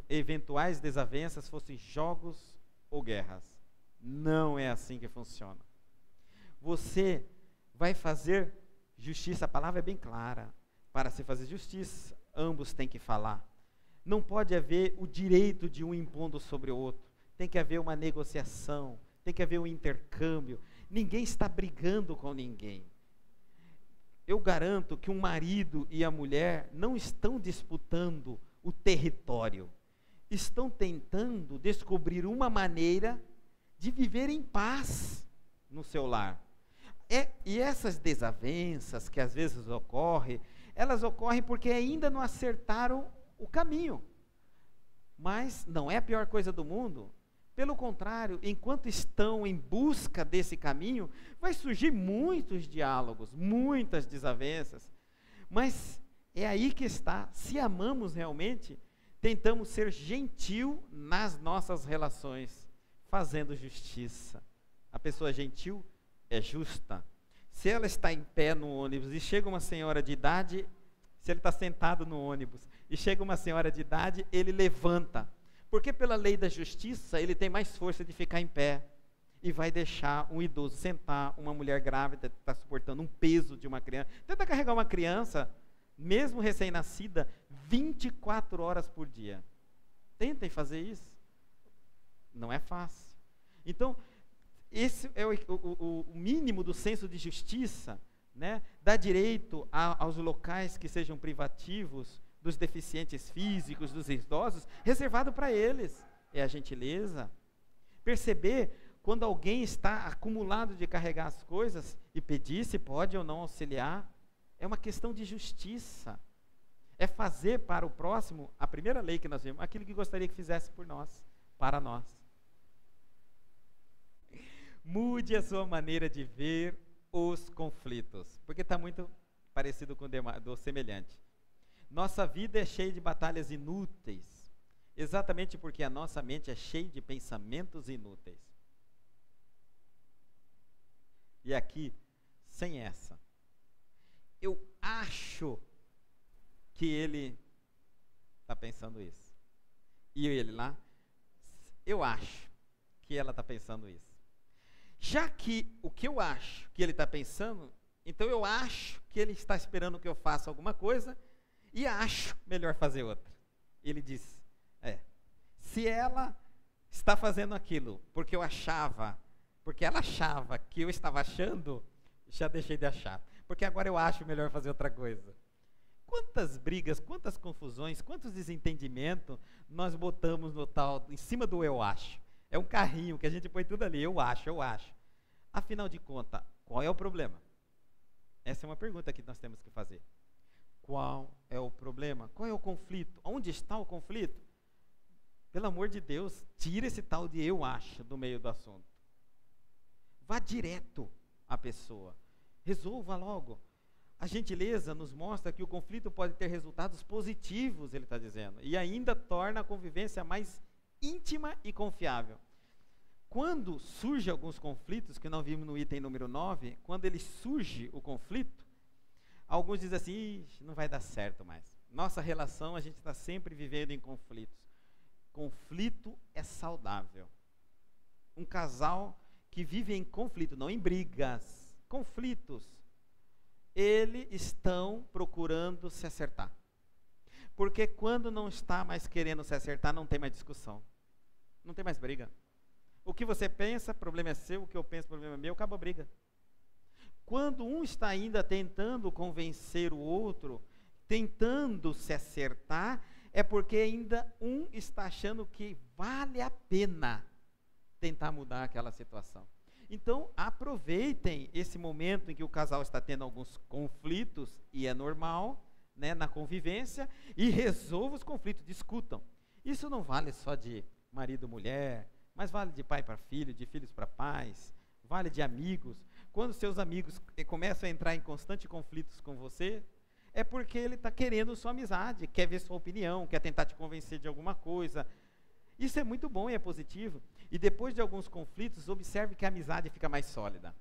eventuais desavenças fossem jogos ou guerras. Não é assim que funciona. Você vai fazer justiça, a palavra é bem clara. Para se fazer justiça, ambos têm que falar. Não pode haver o direito de um impondo sobre o outro. Tem que haver uma negociação, tem que haver um intercâmbio. Ninguém está brigando com ninguém. Eu garanto que um marido e a mulher não estão disputando o território. Estão tentando descobrir uma maneira de viver em paz no seu lar. E essas desavenças que às vezes ocorrem, elas ocorrem porque ainda não acertaram o caminho. Mas não é a pior coisa do mundo. Pelo contrário, enquanto estão em busca desse caminho, vai surgir muitos diálogos, muitas desavenças. Mas é aí que está. Se amamos realmente, tentamos ser gentil nas nossas relações, fazendo justiça. A pessoa gentil é justa. Se ela está em pé no ônibus e chega uma senhora de idade, se ele está sentado no ônibus e chega uma senhora de idade, ele levanta. Porque pela lei da justiça, ele tem mais força de ficar em pé e vai deixar um idoso sentar, uma mulher grávida que está suportando um peso de uma criança. Tenta carregar uma criança, mesmo recém-nascida, 24 horas por dia. Tentem fazer isso. Não é fácil. Então, esse é o mínimo do senso de justiça, né? Dá direito aos locais que sejam privativos dos deficientes físicos, dos idosos, reservado para eles. É a gentileza. Perceber quando alguém está acumulado de carregar as coisas e pedir se pode ou não auxiliar. É uma questão de justiça. É fazer para o próximo, a primeira lei que nós vimos, aquilo que gostaria que fizesse por nós, para nós. Mude a sua maneira de ver os conflitos, porque está muito parecido com o semelhante. Nossa vida é cheia de batalhas inúteis, exatamente porque a nossa mente é cheia de pensamentos inúteis. E aqui, sem essa, eu acho que ele está pensando isso. E ele lá, eu acho que ela está pensando isso. Já que o que eu acho que ele está pensando, então eu acho que ele está esperando que eu faça alguma coisa e acho melhor fazer outra. Ele diz, se ela está fazendo aquilo porque ela achava que eu estava achando, já deixei de achar. Porque agora eu acho melhor fazer outra coisa. Quantas brigas, quantas confusões, quantos desentendimentos nós botamos no tal, em cima do eu acho. É um carrinho que a gente põe tudo ali, eu acho. Afinal de contas, qual é o problema? Essa é uma pergunta que nós temos que fazer. Qual é o problema? Qual é o conflito? Onde está o conflito? Pelo amor de Deus, tira esse tal de eu acho do meio do assunto. Vá direto à pessoa. Resolva logo. A gentileza nos mostra que o conflito pode ter resultados positivos, ele está dizendo, e ainda torna a convivência mais íntima e confiável. Quando surgem alguns conflitos, que nós vimos no item número 9, quando ele surge o conflito, alguns dizem assim, não vai dar certo mais. Nossa relação, a gente está sempre vivendo em conflitos. Conflito é saudável. Um casal que vive em conflito, não em brigas, conflitos, eles estão procurando se acertar. Porque quando não está mais querendo se acertar, não tem mais discussão. Não tem mais briga. O que você pensa, problema é seu. O que eu penso, problema é meu. Acaba a briga. Quando um está ainda tentando convencer o outro, tentando se acertar, é porque ainda um está achando que vale a pena tentar mudar aquela situação. Então, aproveitem esse momento em que o casal está tendo alguns conflitos, e é normal, né, na convivência, e resolvam os conflitos, discutam. Isso não vale só de marido e mulher, mas vale de pai para filho, de filhos para pais, vale de amigos. Quando seus amigos começam a entrar em constantes conflitos com você, é porque ele está querendo sua amizade, quer ver sua opinião, quer tentar te convencer de alguma coisa. Isso é muito bom e é positivo. E depois de alguns conflitos, observe que a amizade fica mais sólida.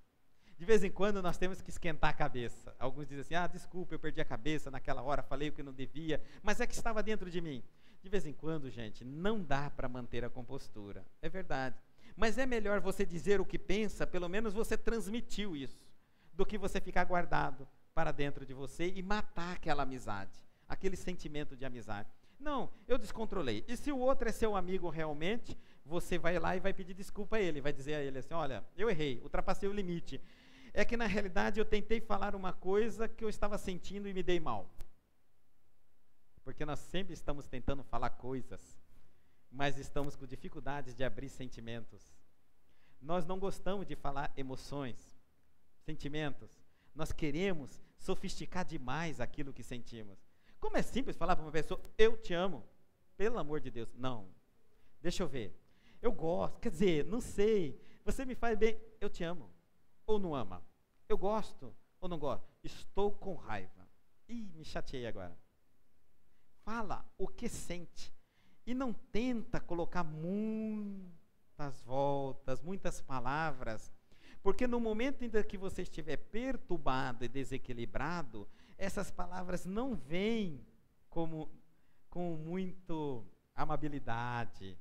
De vez em quando nós temos que esquentar a cabeça. Alguns dizem assim, desculpa, eu perdi a cabeça naquela hora, falei o que não devia, mas é que estava dentro de mim. De vez em quando, gente, não dá para manter a compostura. É verdade. Mas é melhor você dizer o que pensa, pelo menos você transmitiu isso, do que você ficar guardado para dentro de você e matar aquela amizade, aquele sentimento de amizade. Não, eu descontrolei. E se o outro é seu amigo realmente, você vai lá e vai pedir desculpa a ele, vai dizer a ele assim, olha, eu errei, ultrapassei o limite. É que na realidade eu tentei falar uma coisa que eu estava sentindo e me dei mal. Porque nós sempre estamos tentando falar coisas, mas estamos com dificuldades de abrir sentimentos. Nós não gostamos de falar emoções, sentimentos. Nós queremos sofisticar demais aquilo que sentimos. Como é simples falar para uma pessoa, eu te amo, pelo amor de Deus. Não, deixa eu ver, eu gosto, quer dizer, não sei, você me faz bem, eu te amo, ou não ama, eu gosto, ou não gosto, estou com raiva, me chateei agora. Fala o que sente, e não tenta colocar muitas voltas, muitas palavras, porque no momento em que você estiver perturbado e desequilibrado, essas palavras não vêm com muito amabilidade,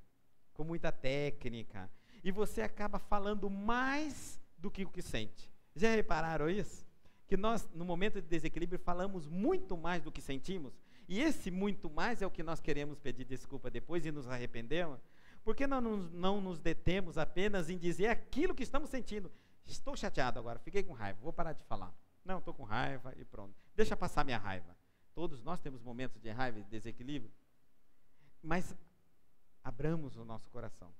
com muita técnica, e você acaba falando mais do que o que sente. Já repararam isso? Que nós, no momento de desequilíbrio, falamos muito mais do que sentimos, e esse muito mais é o que nós queremos pedir desculpa depois e nos arrependemos. Por que não nos detemos apenas em dizer aquilo que estamos sentindo? Estou chateado agora, fiquei com raiva, vou parar de falar. Não, estou com raiva e pronto. Deixa passar minha raiva. Todos nós temos momentos de raiva e de desequilíbrio. Mas abramos o nosso coração.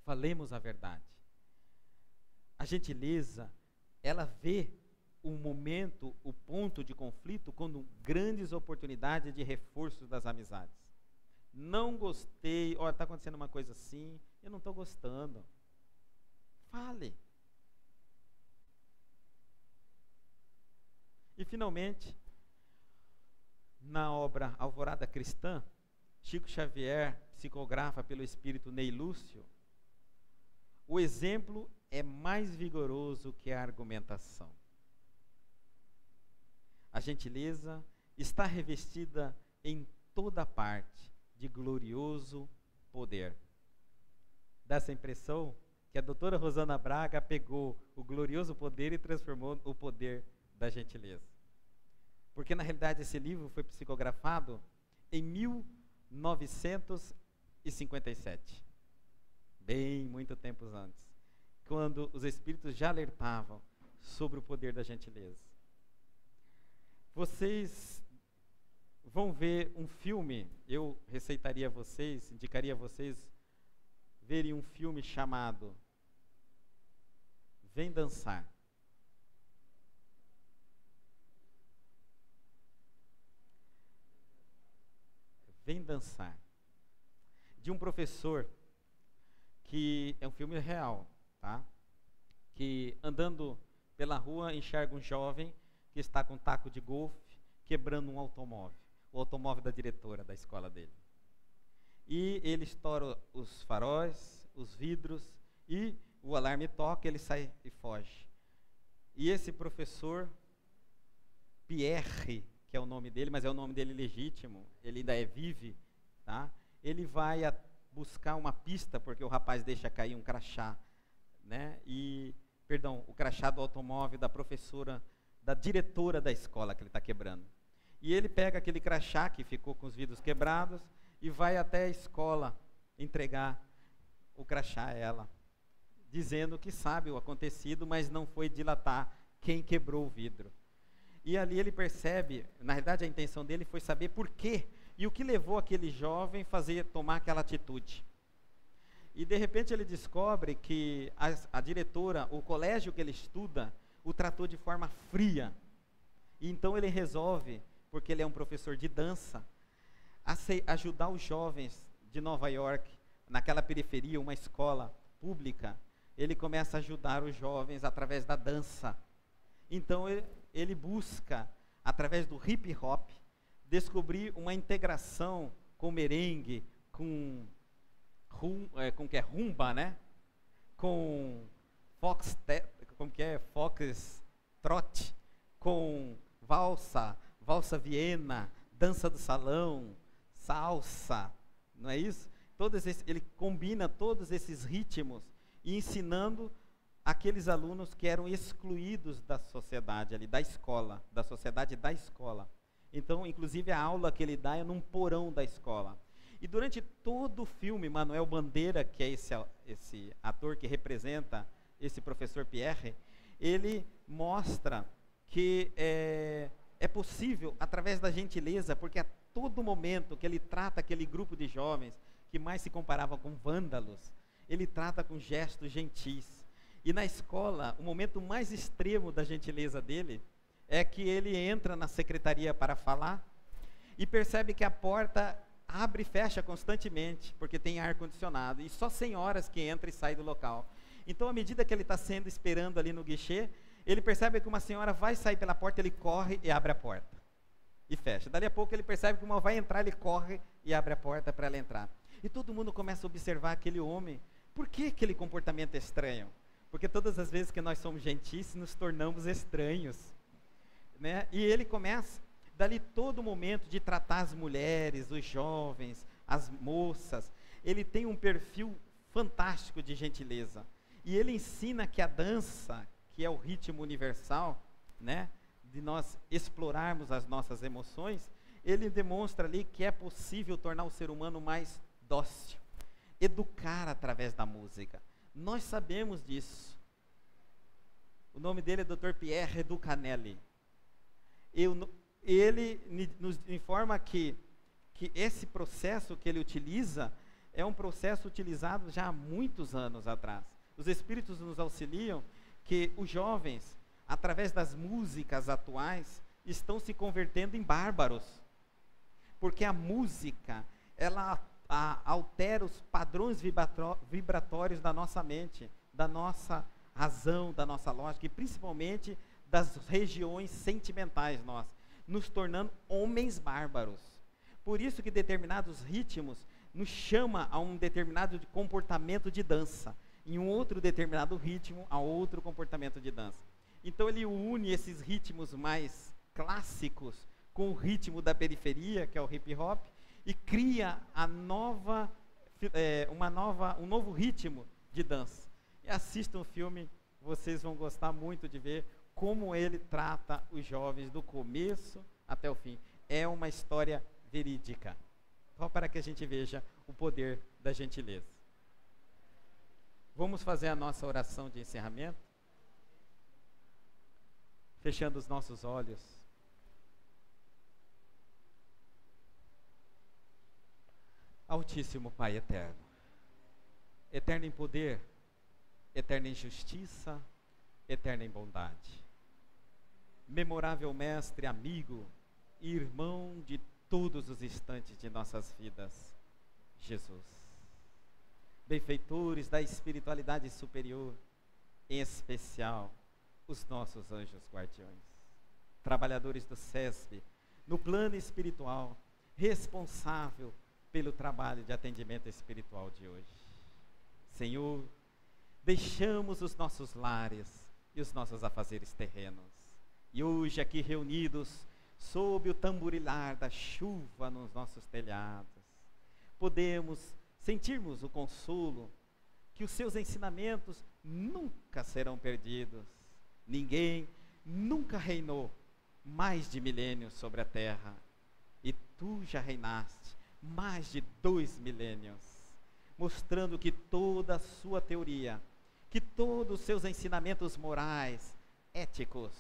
Falemos a verdade. A gentileza, ela vê o momento, o ponto de conflito, como grandes oportunidades de reforço das amizades. Não gostei, olha, está acontecendo uma coisa assim, eu não estou gostando. Fale. E finalmente, na obra Alvorada Cristã, Chico Xavier psicografa pelo espírito Ney Lúcio, o exemplo é mais vigoroso que a argumentação. A gentileza está revestida em toda parte de glorioso poder. Dá essa impressão que a doutora Rosana Braga pegou o glorioso poder e transformou o poder da gentileza. Porque, na realidade, esse livro foi psicografado em 1957. Bem, muito tempo antes. Quando os espíritos já alertavam sobre o poder da gentileza. Vocês vão ver um filme, eu receitaria a vocês, indicaria a vocês verem um filme chamado Vem Dançar. Vem Dançar. De um professor, que é um filme real, tá? Que andando pela rua enxerga um jovem que está com um taco de golfe quebrando um automóvel, o automóvel da diretora da escola dele. E ele estoura os faróis, os vidros, e o alarme toca, ele sai e foge. E esse professor, Pierre, que é o nome dele, mas é o nome dele legítimo, ele ainda vive, tá? Ele vai buscar uma pista, porque o rapaz deixa cair um crachá, né? O crachá do automóvel da professora, da diretora da escola que ele está quebrando. E ele pega aquele crachá que ficou com os vidros quebrados e vai até a escola entregar o crachá a ela, dizendo que sabe o acontecido, mas não foi dilatar quem quebrou o vidro. E ali ele percebe, na realidade a intenção dele foi saber por quê, e o que levou aquele jovem a tomar aquela atitude. E de repente ele descobre que a diretora, o colégio que ele estuda, o tratou de forma fria. E então ele resolve, porque ele é um professor de dança, ajudar os jovens de Nova York, naquela periferia, uma escola pública. Ele começa a ajudar os jovens através da dança. Então ele busca, através do hip hop, descobrir uma integração com merengue, com que é rumba, né? Com foxtrot, com valsa Viena, dança do salão, salsa, não é isso? Ele combina todos esses ritmos e ensinando aqueles alunos que eram excluídos da sociedade ali, da escola, da sociedade da escola. Então, inclusive, a aula que ele dá é num porão da escola. E durante todo o filme, Manuel Bandeira, que é esse ator que representa esse professor Pierre, ele mostra que é possível, através da gentileza, porque a todo momento que ele trata aquele grupo de jovens, que mais se comparava com vândalos, ele trata com gestos gentis. E na escola, o momento mais extremo da gentileza dele é que ele entra na secretaria para falar e percebe que a porta abre e fecha constantemente, porque tem ar-condicionado, e só senhoras que entram e saem do local. Então, à medida que ele está esperando ali no guichê, ele percebe que uma senhora vai sair pela porta, ele corre e abre a porta. E fecha. Dali a pouco ele percebe que uma vai entrar, ele corre e abre a porta para ela entrar. E todo mundo começa a observar aquele homem. Por que aquele comportamento é estranho? Porque todas as vezes que nós somos gentis, nos tornamos estranhos, né? E ele começa, Dali todo momento de tratar as mulheres, os jovens, as moças, ele tem um perfil fantástico de gentileza. E ele ensina que a dança, que é o ritmo universal, né, de nós explorarmos as nossas emoções, ele demonstra ali que é possível tornar o ser humano mais dócil, educar através da música. Nós sabemos disso. O nome dele é Dr. Pierre Ducanelli. Ele nos informa que esse processo que ele utiliza é um processo utilizado já há muitos anos atrás. Os espíritos nos auxiliam que os jovens, através das músicas atuais, estão se convertendo em bárbaros. Porque a música, ela altera os padrões vibratórios da nossa mente, da nossa razão, da nossa lógica, e principalmente das regiões sentimentais nossas, nos tornando homens bárbaros. Por isso que determinados ritmos nos chama a um determinado comportamento de dança, em um outro determinado ritmo a outro comportamento de dança. Então ele une esses ritmos mais clássicos com o ritmo da periferia, que é o hip hop, e cria um novo ritmo de dança. E assistam o filme, vocês vão gostar muito de ver como ele trata os jovens do começo até o fim. É uma história verídica, só para que a gente veja o poder da gentileza. Vamos fazer a nossa oração de encerramento, fechando os nossos olhos. Altíssimo Pai eterno, eterno em poder, eterno em justiça, eterno em bondade, memorável mestre, amigo e irmão de todos os instantes de nossas vidas, Jesus. Benfeitores da espiritualidade superior, em especial os nossos anjos guardiões, trabalhadores do SESB, no plano espiritual, responsável pelo trabalho de atendimento espiritual de hoje. Senhor, deixamos os nossos lares e os nossos afazeres terrenos, e hoje aqui reunidos, sob o tamborilar da chuva nos nossos telhados, podemos sentirmos o consolo que os seus ensinamentos nunca serão perdidos. Ninguém nunca reinou mais de milênios sobre a terra, e tu já reinaste mais de 2 milênios, mostrando que toda a sua teoria, que todos os seus ensinamentos morais, éticos,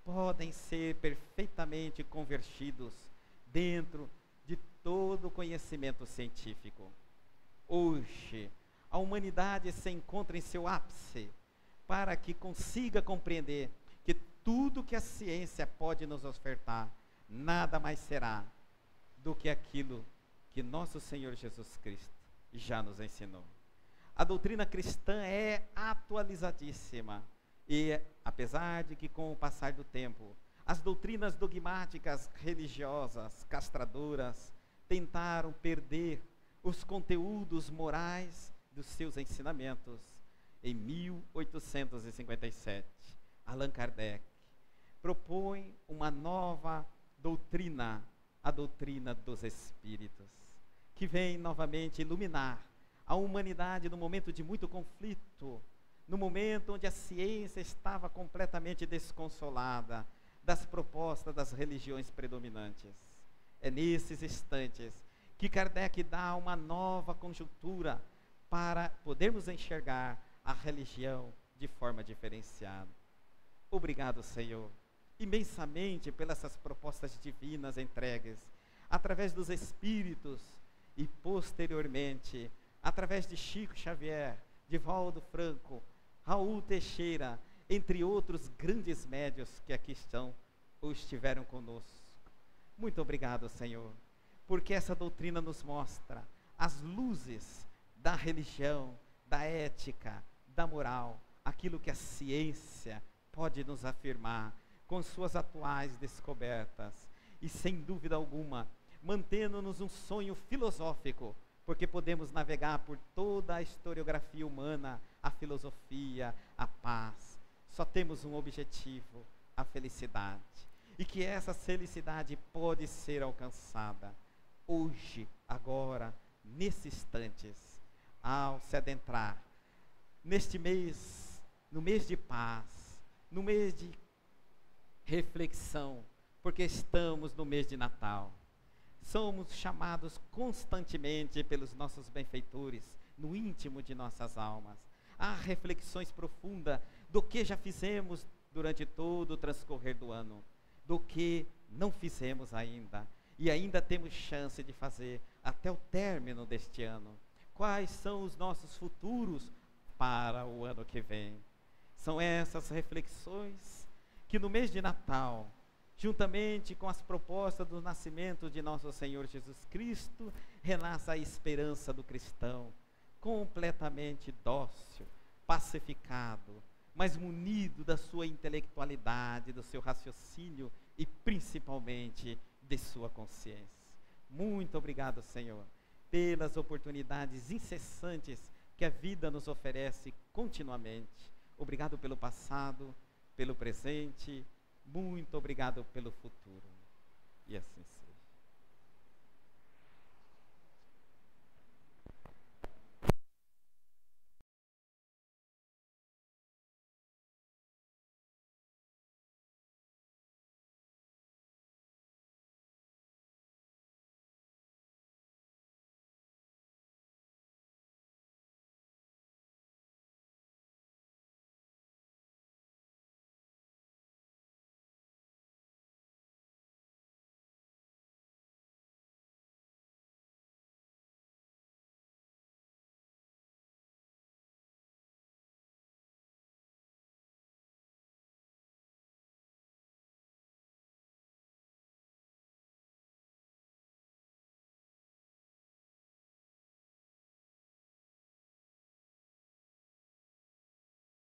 podem ser perfeitamente convertidos dentro de todo o conhecimento científico. Hoje, a humanidade se encontra em seu ápice para que consiga compreender que tudo que a ciência pode nos ofertar, nada mais será do que aquilo que nosso Senhor Jesus Cristo já nos ensinou. A doutrina cristã é atualizadíssima e, apesar de que com o passar do tempo, as doutrinas dogmáticas religiosas castradoras tentaram perder os conteúdos morais dos seus ensinamentos, em 1857, Allan Kardec propõe uma nova doutrina, a doutrina dos Espíritos, que vem novamente iluminar a humanidade no momento de muito conflito, no momento onde a ciência estava completamente desconsolada das propostas das religiões predominantes. É nesses instantes que Kardec dá uma nova conjuntura para podermos enxergar a religião de forma diferenciada. Obrigado, Senhor, imensamente pelas essas propostas divinas entregues, através dos Espíritos e posteriormente, através de Chico Xavier, Divaldo Franco, Raul Teixeira, entre outros grandes médios que aqui estão ou estiveram conosco. Muito obrigado, Senhor, porque essa doutrina nos mostra as luzes da religião, da ética, da moral, aquilo que a ciência pode nos afirmar com suas atuais descobertas e, sem dúvida alguma, mantendo-nos um sonho filosófico, porque podemos navegar por toda a historiografia humana, a filosofia, a paz. Só temos um objetivo, a felicidade. e que essa felicidade pode ser alcançada hoje, agora, nesses instantes, ao se adentrar neste mês, no mês de paz, no mês de reflexão, porque estamos no mês de Natal. Somos chamados constantemente pelos nossos benfeitores, no íntimo de nossas almas, a reflexões profundas do que já fizemos durante todo o transcorrer do ano, do que não fizemos ainda, e ainda temos chance de fazer até o término deste ano. Quais são os nossos futuros para o ano que vem? São essas reflexões que no mês de Natal, juntamente com as propostas do nascimento de nosso Senhor Jesus Cristo, renasce a esperança do cristão, completamente dócil, pacificado, mas munido da sua intelectualidade, do seu raciocínio e principalmente de sua consciência. Muito obrigado, Senhor, pelas oportunidades incessantes que a vida nos oferece continuamente. Obrigado pelo passado, pelo presente, muito obrigado pelo futuro. E assim seja.